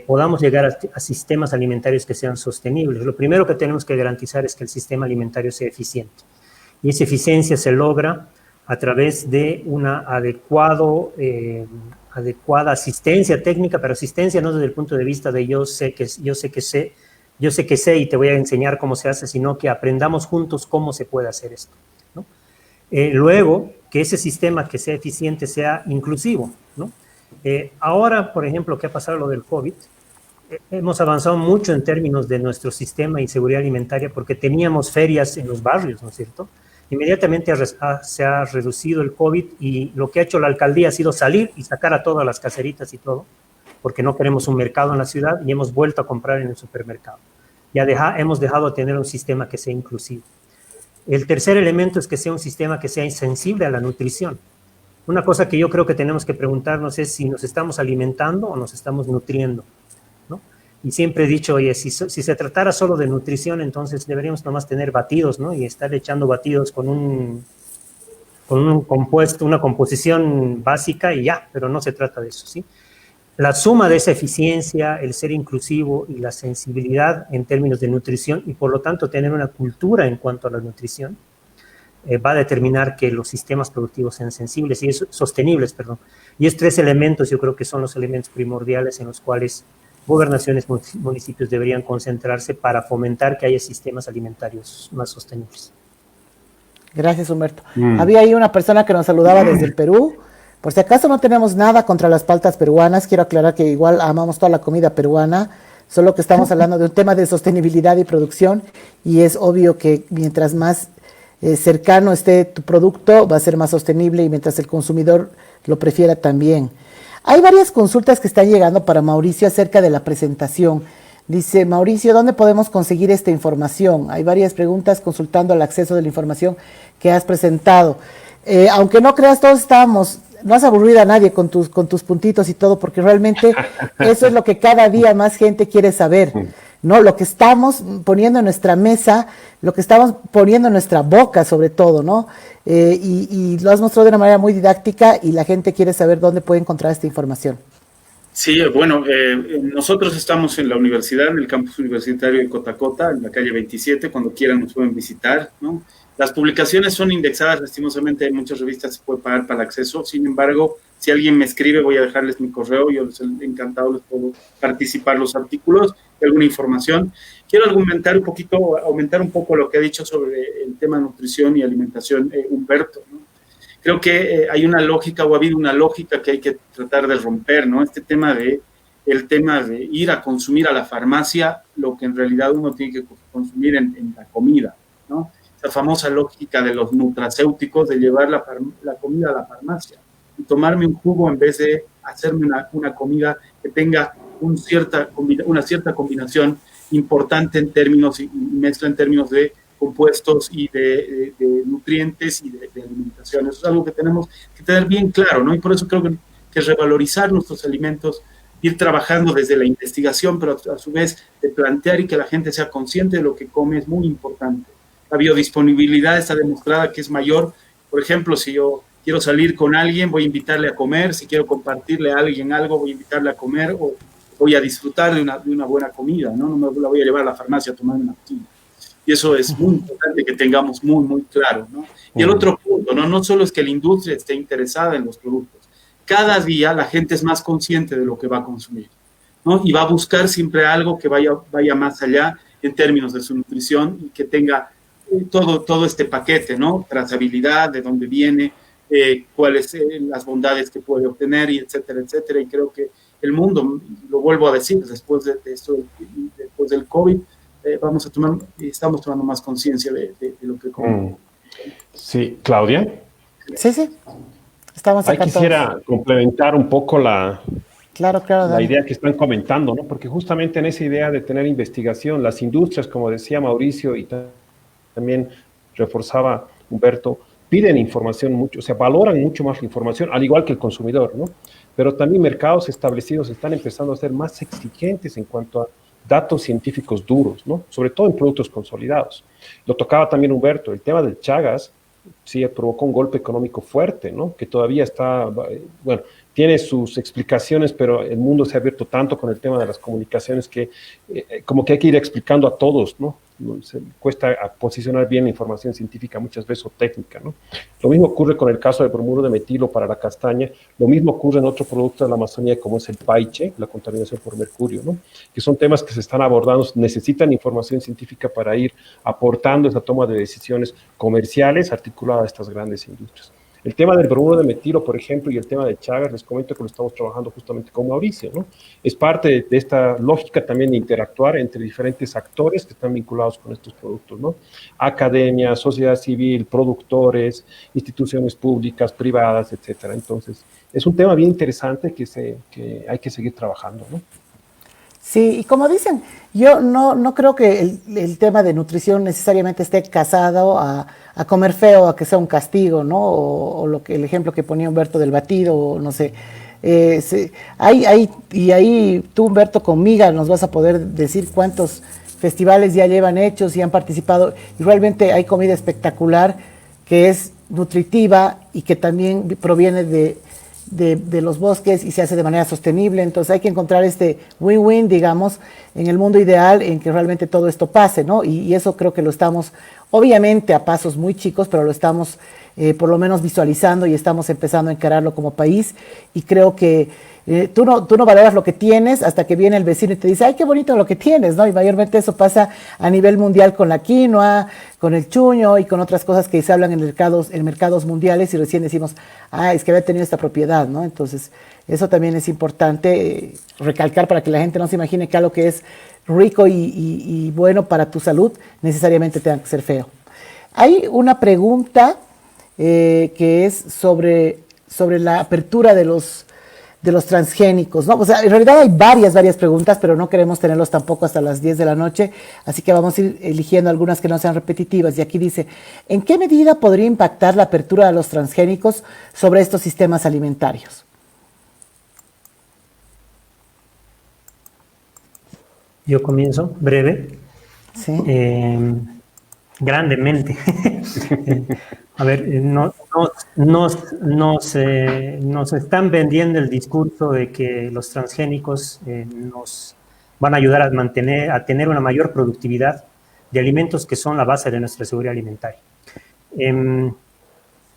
podamos llegar a sistemas alimentarios que sean sostenibles. Lo primero que tenemos que garantizar es que el sistema alimentario sea eficiente. Y esa eficiencia se logra a través de una adecuada asistencia técnica, pero asistencia no desde el punto de vista de yo sé que sé y te voy a enseñar cómo se hace, sino que aprendamos juntos cómo se puede hacer esto, ¿no? Luego, que ese sistema que sea eficiente sea inclusivo, ¿no? Ahora, por ejemplo, que ha pasado lo del COVID, hemos avanzado mucho en términos de nuestro sistema y seguridad alimentaria porque teníamos ferias en los barrios, ¿no es cierto? Inmediatamente se ha reducido el COVID y lo que ha hecho la alcaldía ha sido salir y sacar a todas las caseritas y todo, porque no queremos un mercado en la ciudad y hemos vuelto a comprar en el supermercado. Hemos dejado de tener un sistema que sea inclusivo. El tercer elemento es que sea un sistema que sea sensible a la nutrición. Una cosa que yo creo que tenemos que preguntarnos es si nos estamos alimentando o nos estamos nutriendo, ¿no? Y siempre he dicho, oye, si se tratara solo de nutrición, entonces deberíamos nomás tener batidos, ¿no? Y estar echando batidos con un compuesto, una composición básica y ya, pero no se trata de eso, ¿sí? La suma de esa eficiencia, el ser inclusivo y la sensibilidad en términos de nutrición y por lo tanto tener una cultura en cuanto a la nutrición va a determinar que los sistemas productivos sean sensibles y sostenibles, perdón. Y estos 3 elementos yo creo que son los elementos primordiales en los cuales gobernaciones, municipios deberían concentrarse para fomentar que haya sistemas alimentarios más sostenibles. Gracias, Humberto. Había ahí una persona que nos saludaba desde el Perú. Por si acaso no tenemos nada contra las paltas peruanas, quiero aclarar que igual amamos toda la comida peruana, solo que estamos hablando de un tema de sostenibilidad y producción, y es obvio que mientras más cercano esté tu producto, va a ser más sostenible, y mientras el consumidor lo prefiera también. Hay varias consultas que están llegando para Mauricio acerca de la presentación. Dice Mauricio, ¿dónde podemos conseguir esta información? Hay varias preguntas consultando el acceso de la información que has presentado. Aunque no creas, todos estábamos, no has aburrido a nadie con tus puntitos y todo, porque realmente eso es lo que cada día más gente quiere saber, ¿no? Lo que estamos poniendo en nuestra mesa, lo que estamos poniendo en nuestra boca sobre todo, ¿no? Y lo has mostrado de una manera muy didáctica y la gente quiere saber dónde puede encontrar esta información. Sí, bueno, nosotros estamos en la universidad, en el campus universitario de Cotacota, en la calle 27, cuando quieran nos pueden visitar, ¿no? Las publicaciones son indexadas, lastimosamente en muchas revistas se puede pagar para el acceso, sin embargo, si alguien me escribe voy a dejarles mi correo, yo encantado les puedo participar los artículos, alguna información. Quiero aumentar un poco lo que ha dicho sobre el tema de nutrición y alimentación Humberto, ¿no? Creo que hay una lógica, o ha habido una lógica que hay que tratar de romper, ¿no? El tema de ir a consumir a la farmacia lo que en realidad uno tiene que consumir en la comida, ¿no? Esa famosa lógica de los nutracéuticos de llevar la comida a la farmacia y tomarme un jugo en vez de hacerme una comida que tenga una cierta combinación importante en términos y mezcla en términos de compuestos y de nutrientes y de alimentación. Eso es algo que tenemos que tener bien claro, ¿no? Y por eso creo que revalorizar nuestros alimentos, ir trabajando desde la investigación, pero a su vez de plantear y que la gente sea consciente de lo que come es muy importante. La biodisponibilidad está demostrada que es mayor. Por ejemplo, si yo quiero salir con alguien, voy a invitarle a comer. Si quiero compartirle a alguien algo, voy a invitarle a comer o voy a disfrutar de una buena comida, ¿no? No me la voy a llevar a la farmacia a tomar una pastilla. Y eso es muy importante que tengamos muy, muy claro, ¿no? Y el otro punto, ¿no? No solo es que la industria esté interesada en los productos. Cada día la gente es más consciente de lo que va a consumir, ¿no? Y va a buscar siempre algo que vaya más allá en términos de su nutrición y que tenga todo este paquete, ¿no? Trazabilidad, de dónde viene, cuáles las bondades que puede obtener, y etcétera, etcétera. Y creo que el mundo, lo vuelvo a decir, después de esto, después del COVID, estamos tomando más conciencia de lo que comemos. Sí, Claudia. Sí. Estamos acá. Quisiera complementar un poco la idea que están comentando, ¿no? Porque justamente en esa idea de tener investigación, las industrias, como decía Mauricio y también reforzaba Humberto, piden información mucho, o sea, valoran mucho más la información, al igual que el consumidor, ¿no? Pero también mercados establecidos están empezando a ser más exigentes en cuanto a datos científicos duros, ¿no? Sobre todo en productos consolidados. Lo tocaba también Humberto, el tema del Chagas, sí, provocó un golpe económico fuerte, ¿no? Que todavía está, bueno, tiene sus explicaciones, pero el mundo se ha abierto tanto con el tema de las comunicaciones que como que hay que ir explicando a todos, ¿no? Se cuesta posicionar bien la información científica muchas veces o técnica, ¿no? Lo mismo ocurre con el caso del bromuro de metilo para la castaña, lo mismo ocurre en otro producto de la Amazonía como es el paiche, la contaminación por mercurio, ¿no? Que son temas que se están abordando, necesitan información científica para ir aportando esa toma de decisiones comerciales articuladas a estas grandes industrias. El tema del bromuro de metilo, por ejemplo, y el tema de Chagas, les comento que lo estamos trabajando justamente con Mauricio, ¿no? Es parte de esta lógica también de interactuar entre diferentes actores que están vinculados con estos productos, ¿no? Academia, sociedad civil, productores, instituciones públicas, privadas, etcétera. Entonces, es un tema bien interesante que hay que seguir trabajando, ¿no? Sí, y como dicen, yo no creo que el tema de nutrición necesariamente esté casado a comer feo, a que sea un castigo, ¿no? O el ejemplo que ponía Humberto del batido, o no sé. Y ahí tú, Humberto, con Miga nos vas a poder decir cuántos festivales ya llevan hechos y han participado. Y realmente hay comida espectacular que es nutritiva y que también proviene de los bosques y se hace de manera sostenible. Entonces hay que encontrar este win-win, digamos, en el mundo ideal en que realmente todo esto pase, ¿no? Y eso creo que lo estamos, obviamente a pasos muy chicos, pero lo estamos por lo menos visualizando y estamos empezando a encararlo como país. Y creo que tú no valoras lo que tienes hasta que viene el vecino y te dice, ay, qué bonito lo que tienes, ¿no? Y mayormente eso pasa a nivel mundial con la quinoa, con el chuño y con otras cosas que se hablan en mercados mundiales y recién decimos, ah, es que había tenido esta propiedad, ¿no? Entonces, eso también es importante recalcar para que la gente no se imagine que algo que es rico y bueno para tu salud necesariamente tenga que ser feo. Hay una pregunta que es sobre la apertura de los transgénicos, ¿no? O sea, en realidad hay varias preguntas, pero no queremos tenerlos tampoco hasta las 10 de la noche, así que vamos a ir eligiendo algunas que no sean repetitivas. Y aquí dice, ¿en qué medida podría impactar la apertura de los transgénicos sobre estos sistemas alimentarios? Yo comienzo, breve. Sí. Grandemente. A ver, nos están vendiendo el discurso de que los transgénicos nos van a ayudar a tener una mayor productividad de alimentos que son la base de nuestra seguridad alimentaria.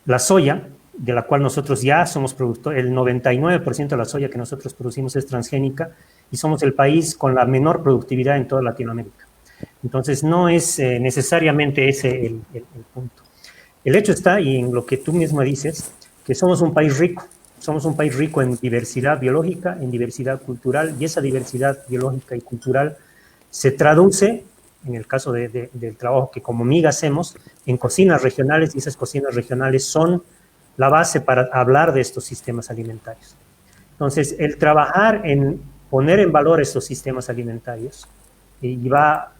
La soya, de la cual nosotros ya somos productores, el 99% de la soya que nosotros producimos es transgénica y somos el país con la menor productividad en toda Latinoamérica. Entonces, no es necesariamente ese el punto. El hecho está, y en lo que tú mismo dices, que somos un país rico. Somos un país rico en diversidad biológica, en diversidad cultural, y esa diversidad biológica y cultural se traduce, en el caso del trabajo que como MIGA hacemos, en cocinas regionales, y esas cocinas regionales son la base para hablar de estos sistemas alimentarios. Entonces, el trabajar en poner en valor estos sistemas alimentarios, y va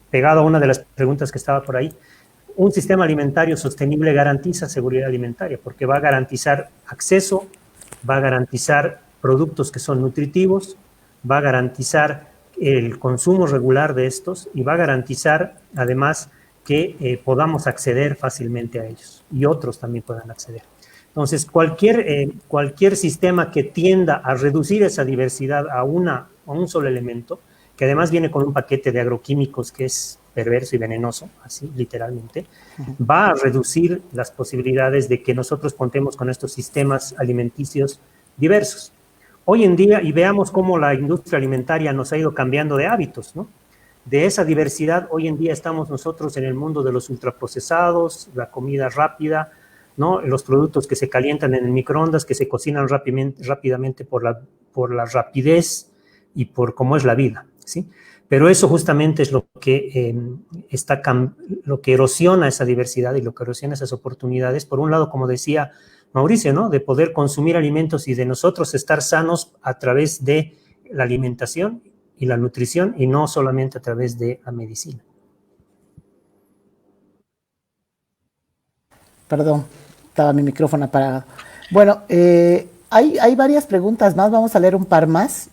pegado a una de las preguntas que estaba por ahí, un sistema alimentario sostenible garantiza seguridad alimentaria porque va a garantizar acceso, va a garantizar productos que son nutritivos, va a garantizar el consumo regular de estos y va a garantizar además que podamos acceder fácilmente a ellos y otros también puedan acceder. Entonces, cualquier sistema que tienda a reducir esa diversidad a un solo elemento, que además viene con un paquete de agroquímicos que es perverso y venenoso, así literalmente, va a reducir las posibilidades de que nosotros contemos con estos sistemas alimenticios diversos. Hoy en día, y veamos cómo la industria alimentaria nos ha ido cambiando de hábitos, ¿no? De esa diversidad, hoy en día estamos nosotros en el mundo de los ultraprocesados, la comida rápida, ¿no? Los productos que se calientan en el microondas, que se cocinan rápidamente por la rapidez y por cómo es la vida, ¿sí? Pero eso justamente es lo que erosiona esa diversidad y lo que erosiona esas oportunidades. Por un lado, como decía Mauricio, ¿no? De poder consumir alimentos y de nosotros estar sanos a través de la alimentación y la nutrición y no solamente a través de la medicina. Perdón, estaba mi micrófono apagado. Bueno, hay varias preguntas más, vamos a leer un par más.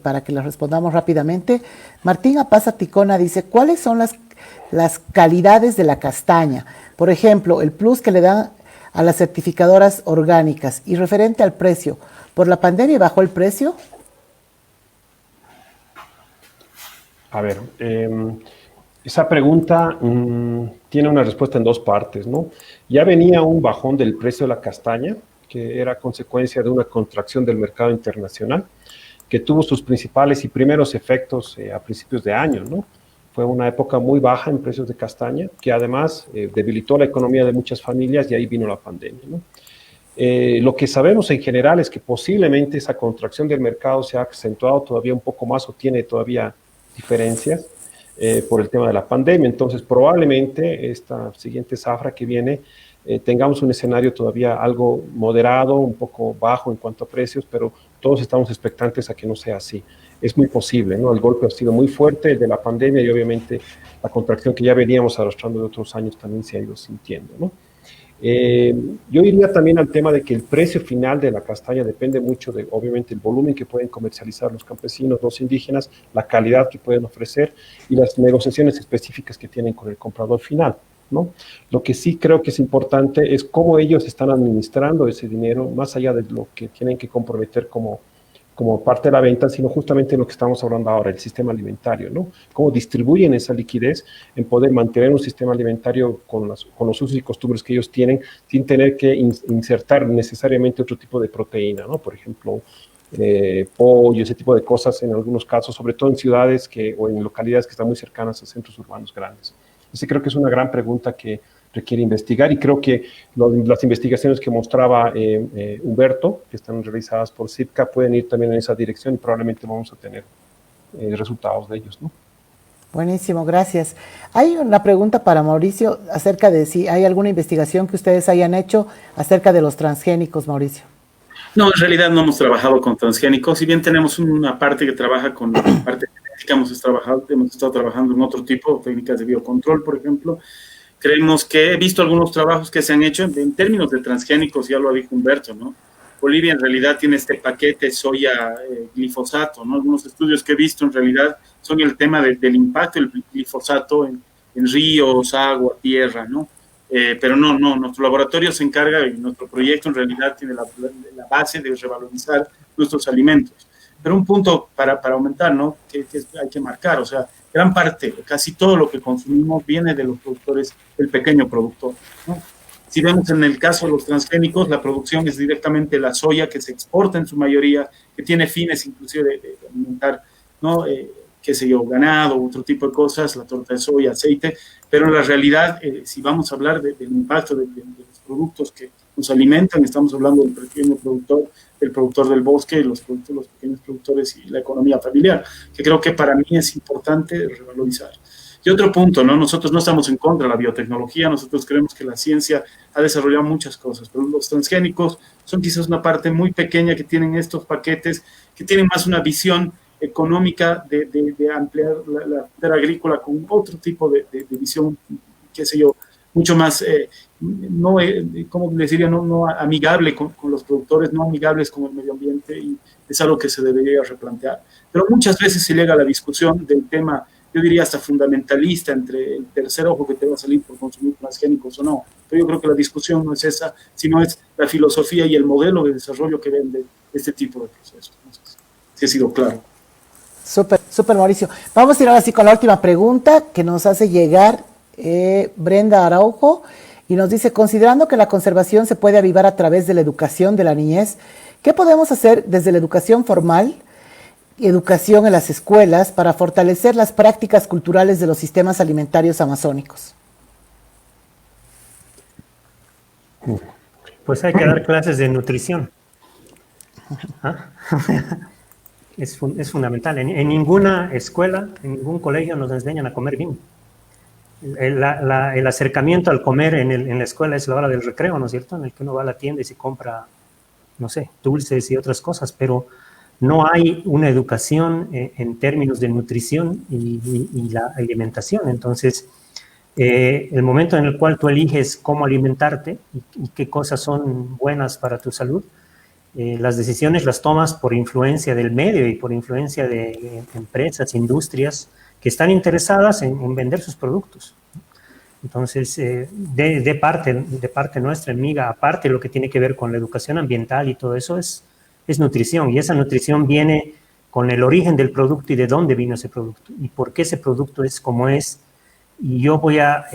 Para que las respondamos rápidamente. Martín Apaza Ticona dice, ¿cuáles son las calidades de la castaña? Por ejemplo, el plus que le dan a las certificadoras orgánicas y referente al precio. ¿Por la pandemia bajó el precio? A ver, esa pregunta tiene una respuesta en dos partes, ¿no? Ya venía un bajón del precio de la castaña, que era consecuencia de una contracción del mercado internacional, que tuvo sus principales y primeros efectos a principios de año, ¿no? Fue una época muy baja en precios de castaña, que además debilitó la economía de muchas familias y ahí vino la pandemia, ¿no? Lo que sabemos en general es que posiblemente esa contracción del mercado se ha acentuado todavía un poco más o tiene todavía diferencias por el tema de la pandemia. Entonces, probablemente esta siguiente zafra que viene tengamos un escenario todavía algo moderado, un poco bajo en cuanto a precios, pero todos estamos expectantes a que no sea así. Es muy posible, ¿no? El golpe ha sido muy fuerte, el de la pandemia, y obviamente la contracción que ya veníamos arrastrando de otros años también se ha ido sintiendo, ¿no? Yo iría también al tema de que el precio final de la castaña depende mucho de, obviamente, el volumen que pueden comercializar los campesinos, los indígenas, la calidad que pueden ofrecer y las negociaciones específicas que tienen con el comprador final, ¿no? Lo que sí creo que es importante es cómo ellos están administrando ese dinero, más allá de lo que tienen que comprometer como parte de la venta, sino justamente lo que estamos hablando ahora, el sistema alimentario, ¿no? Cómo distribuyen esa liquidez en poder mantener un sistema alimentario con los usos y costumbres que ellos tienen, sin tener que insertar necesariamente otro tipo de proteína, ¿no? Por ejemplo, pollo, ese tipo de cosas en algunos casos, sobre todo en ciudades o en localidades que están muy cercanas a centros urbanos grandes. Ese creo que es una gran pregunta que requiere investigar y creo que las investigaciones que mostraba Humberto, que están realizadas por CIPCA, pueden ir también en esa dirección y probablemente vamos a tener resultados de ellos, ¿no? Buenísimo, gracias. Hay una pregunta para Mauricio acerca de si hay alguna investigación que ustedes hayan hecho acerca de los transgénicos, Mauricio. No, en realidad no hemos trabajado con transgénicos, si bien tenemos una parte que trabaja con la parte genética, hemos estado trabajando en otro tipo, técnicas de biocontrol, por ejemplo. Creemos que he visto algunos trabajos que se han hecho en términos de transgénicos, ya lo dijo Humberto, ¿no? Bolivia en realidad tiene este paquete soya glifosato, ¿no? Algunos estudios que he visto en realidad son el tema del impacto del glifosato en ríos, agua, tierra, ¿no? Pero no, nuestro laboratorio se encarga y nuestro proyecto en realidad tiene la base de revalorizar nuestros alimentos. Pero un punto para aumentar, ¿no? Que hay que marcar, o sea, gran parte, casi todo lo que consumimos viene de los productores, el pequeño productor, ¿no? Si vemos en el caso de los transgénicos, la producción es directamente la soya que se exporta en su mayoría, que tiene fines inclusive de alimentar, ¿no? Qué sé yo, ganado, otro tipo de cosas, la torta de soya, aceite, pero en la realidad, si vamos a hablar del impacto de los productos que nos alimentan, estamos hablando del pequeño productor, el productor del bosque, los pequeños productores y la economía familiar, que creo que para mí es importante revalorizar. Y otro punto, ¿no? Nosotros no estamos en contra de la biotecnología, nosotros creemos que la ciencia ha desarrollado muchas cosas, pero los transgénicos son quizás una parte muy pequeña que tienen estos paquetes, que tienen más una visión económica de ampliar la frontera agrícola con otro tipo de visión, qué sé yo, mucho más, no, ¿cómo les diría? No amigable con los productores, no amigables con el medio ambiente, y es algo que se debería replantear. Pero muchas veces se llega a la discusión del tema, yo diría hasta fundamentalista, entre el tercer ojo que te va a salir por consumir transgénicos o no. Pero yo creo que la discusión no es esa, sino es la filosofía y el modelo de desarrollo que vende este tipo de procesos. Entonces, sí ha sido claro. Súper, Mauricio. Vamos a ir ahora sí con la última pregunta que nos hace llegar Brenda Araujo y nos dice, considerando que la conservación se puede avivar a través de la educación de la niñez, ¿qué podemos hacer desde la educación formal y educación en las escuelas para fortalecer las prácticas culturales de los sistemas alimentarios amazónicos? Pues hay que dar clases de nutrición. ¿Ah? Es fundamental. En ninguna escuela, en ningún colegio nos enseñan a comer bien. El acercamiento al comer en la escuela es la hora del recreo, ¿no es cierto? En el que uno va a la tienda y se compra, no sé, dulces y otras cosas, pero no hay una educación en términos de nutrición y la alimentación. Entonces, el momento en el cual tú eliges cómo alimentarte y qué cosas son buenas para tu salud, las decisiones las tomas por influencia del medio y por influencia de empresas, industrias que están interesadas en vender sus productos. Entonces, de parte nuestra, amiga, aparte lo que tiene que ver con la educación ambiental y todo eso es nutrición, y esa nutrición viene con el origen del producto y de dónde vino ese producto y por qué ese producto es como es. Y yo voy a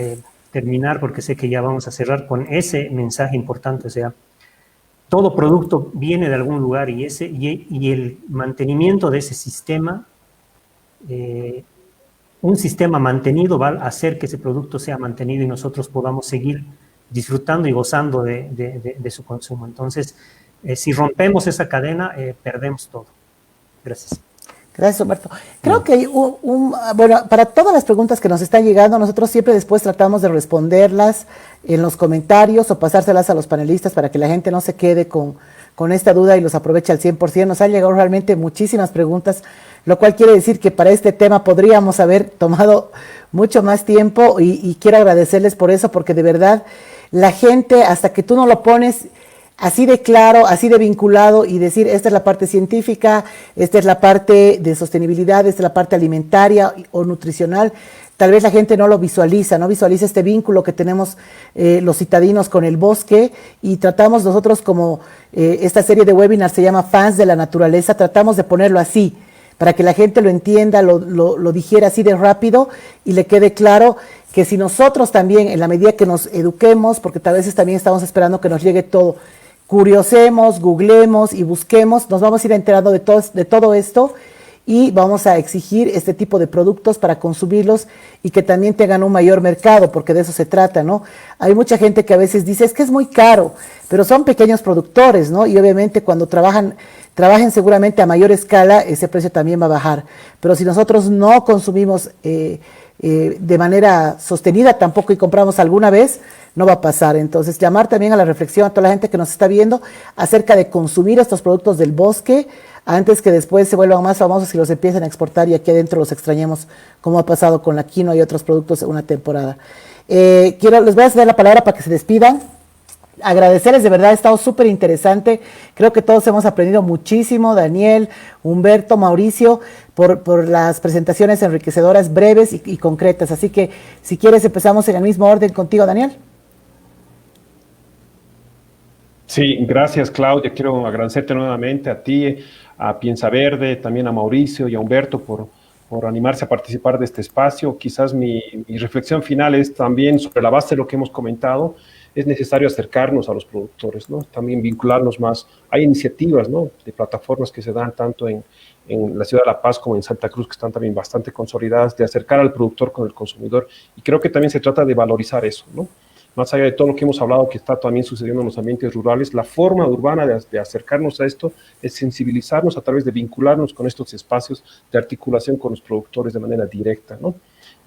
terminar, porque sé que ya vamos a cerrar con ese mensaje importante, o sea, todo producto viene de algún lugar y el mantenimiento de ese sistema, un sistema mantenido va a hacer que ese producto sea mantenido y nosotros podamos seguir disfrutando y gozando de su consumo. Entonces, si rompemos esa cadena, perdemos todo. Gracias. Gracias, Humberto. Creo que hay bueno, para todas las preguntas que nos están llegando, nosotros siempre después tratamos de responderlas en los comentarios o pasárselas a los panelistas para que la gente no se quede con esta duda y los aproveche al 100%. Nos han llegado realmente muchísimas preguntas, lo cual quiere decir que para este tema podríamos haber tomado mucho más tiempo y quiero agradecerles por eso, porque de verdad la gente, hasta que tú no lo pones así de claro, así de vinculado y decir, esta es la parte científica, esta es la parte de sostenibilidad, esta es la parte alimentaria o nutricional, tal vez la gente no lo visualiza, no visualiza este vínculo que tenemos los citadinos con el bosque, y tratamos nosotros, como esta serie de webinars se llama Fans de la Naturaleza, tratamos de ponerlo así, para que la gente lo entienda, lo digiera así de rápido y le quede claro que si nosotros también, en la medida que nos eduquemos, porque tal vez también estamos esperando que nos llegue todo, curiosemos, googlemos y busquemos, nos vamos a ir enterando de todo esto, y vamos a exigir este tipo de productos para consumirlos y que también tengan un mayor mercado, porque de eso se trata, ¿no? Hay mucha gente que a veces dice, es que es muy caro, pero son pequeños productores, ¿no? Y obviamente cuando trabajen seguramente a mayor escala, ese precio también va a bajar. Pero si nosotros no consumimos de manera sostenida tampoco, y compramos alguna vez, no va a pasar. Entonces, llamar también a la reflexión a toda la gente que nos está viendo acerca de consumir estos productos del bosque antes que después se vuelvan más famosos y los empiecen a exportar y aquí adentro los extrañemos, como ha pasado con la quinoa y otros productos en una temporada. Les voy a ceder la palabra para que se despidan. Agradecerles, de verdad, ha estado súper interesante. Creo que todos hemos aprendido muchísimo, Daniel, Humberto, Mauricio, por las presentaciones enriquecedoras, breves y concretas. Así que, si quieres, empezamos en el mismo orden contigo, Daniel. Sí, gracias, Claudia. Quiero agradecerte nuevamente a ti, a Piensa Verde, también a Mauricio y a Humberto por animarse a participar de este espacio. Quizás mi reflexión final es también sobre la base de lo que hemos comentado. Es necesario acercarnos a los productores, ¿no? También vincularnos más. Hay iniciativas, ¿no?, de plataformas que se dan tanto en la ciudad de La Paz como en Santa Cruz, que están también bastante consolidadas, de acercar al productor con el consumidor. Y creo que también se trata de valorizar eso, ¿no? Más allá de todo lo que hemos hablado que está también sucediendo en los ambientes rurales, la forma urbana de acercarnos a esto es sensibilizarnos a través de vincularnos con estos espacios de articulación con los productores de manera directa, ¿no?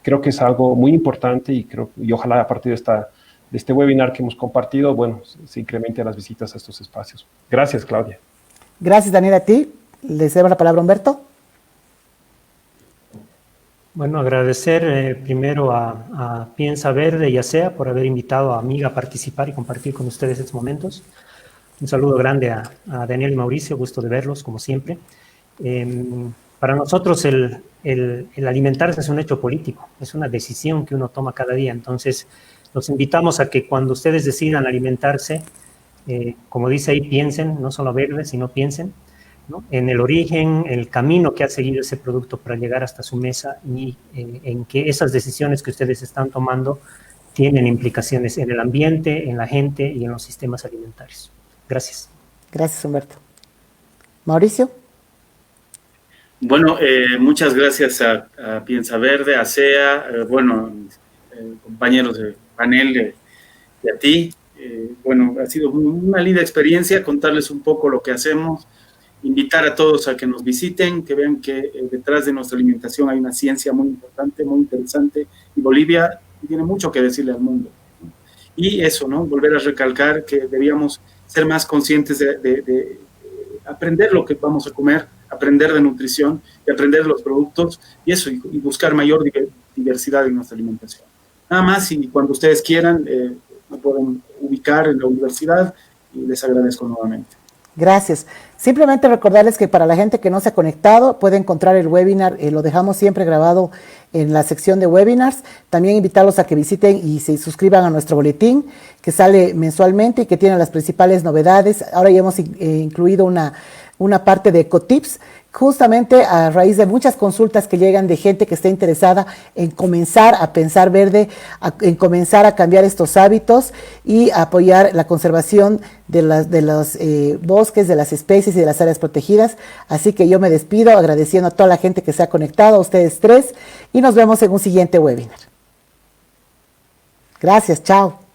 Creo que es algo muy importante y ojalá a partir de este webinar que hemos compartido, bueno, se incrementen las visitas a estos espacios. Gracias, Claudia. Gracias, Daniel, a ti. Le cedo la palabra a Humberto. Bueno, agradecer primero a Piensa Verde y a SEA por haber invitado a Amiga a participar y compartir con ustedes estos momentos. Un saludo grande a Daniel y Mauricio, gusto de verlos, como siempre. Para nosotros el alimentarse es un hecho político, es una decisión que uno toma cada día. Entonces, los invitamos a que cuando ustedes decidan alimentarse, como dice ahí, piensen, no solo verle, sino piensen, ¿no?, en el origen, el camino que ha seguido ese producto para llegar hasta su mesa y en que esas decisiones que ustedes están tomando tienen implicaciones en el ambiente, en la gente y en los sistemas alimentarios. Gracias. Gracias, Humberto. Mauricio. Bueno, muchas gracias a Piensa Verde, a SEA, compañeros de panel y a ti. Bueno, ha sido una linda experiencia contarles un poco lo que hacemos, invitar a todos a que nos visiten, que vean que detrás de nuestra alimentación hay una ciencia muy importante, muy interesante, y Bolivia tiene mucho que decirle al mundo, ¿no? Y eso, ¿no?, volver a recalcar que debíamos ser más conscientes de aprender lo que vamos a comer, aprender de nutrición y aprender de los productos, y eso, y buscar mayor diversidad en nuestra alimentación. Nada más, y cuando ustedes quieran, me pueden ubicar en la universidad, y les agradezco nuevamente. Gracias. Simplemente recordarles que para la gente que no se ha conectado, puede encontrar el webinar, lo dejamos siempre grabado en la sección de webinars. También invitarlos a que visiten y se suscriban a nuestro boletín, que sale mensualmente y que tiene las principales novedades. Ahora ya hemos incluido una parte de ecotips, justamente a raíz de muchas consultas que llegan de gente que está interesada en comenzar a pensar verde, en comenzar a cambiar estos hábitos y a apoyar la conservación de los bosques, de las especies y de las áreas protegidas. Así que yo me despido agradeciendo a toda la gente que se ha conectado, a ustedes tres, y nos vemos en un siguiente webinar. Gracias, chao.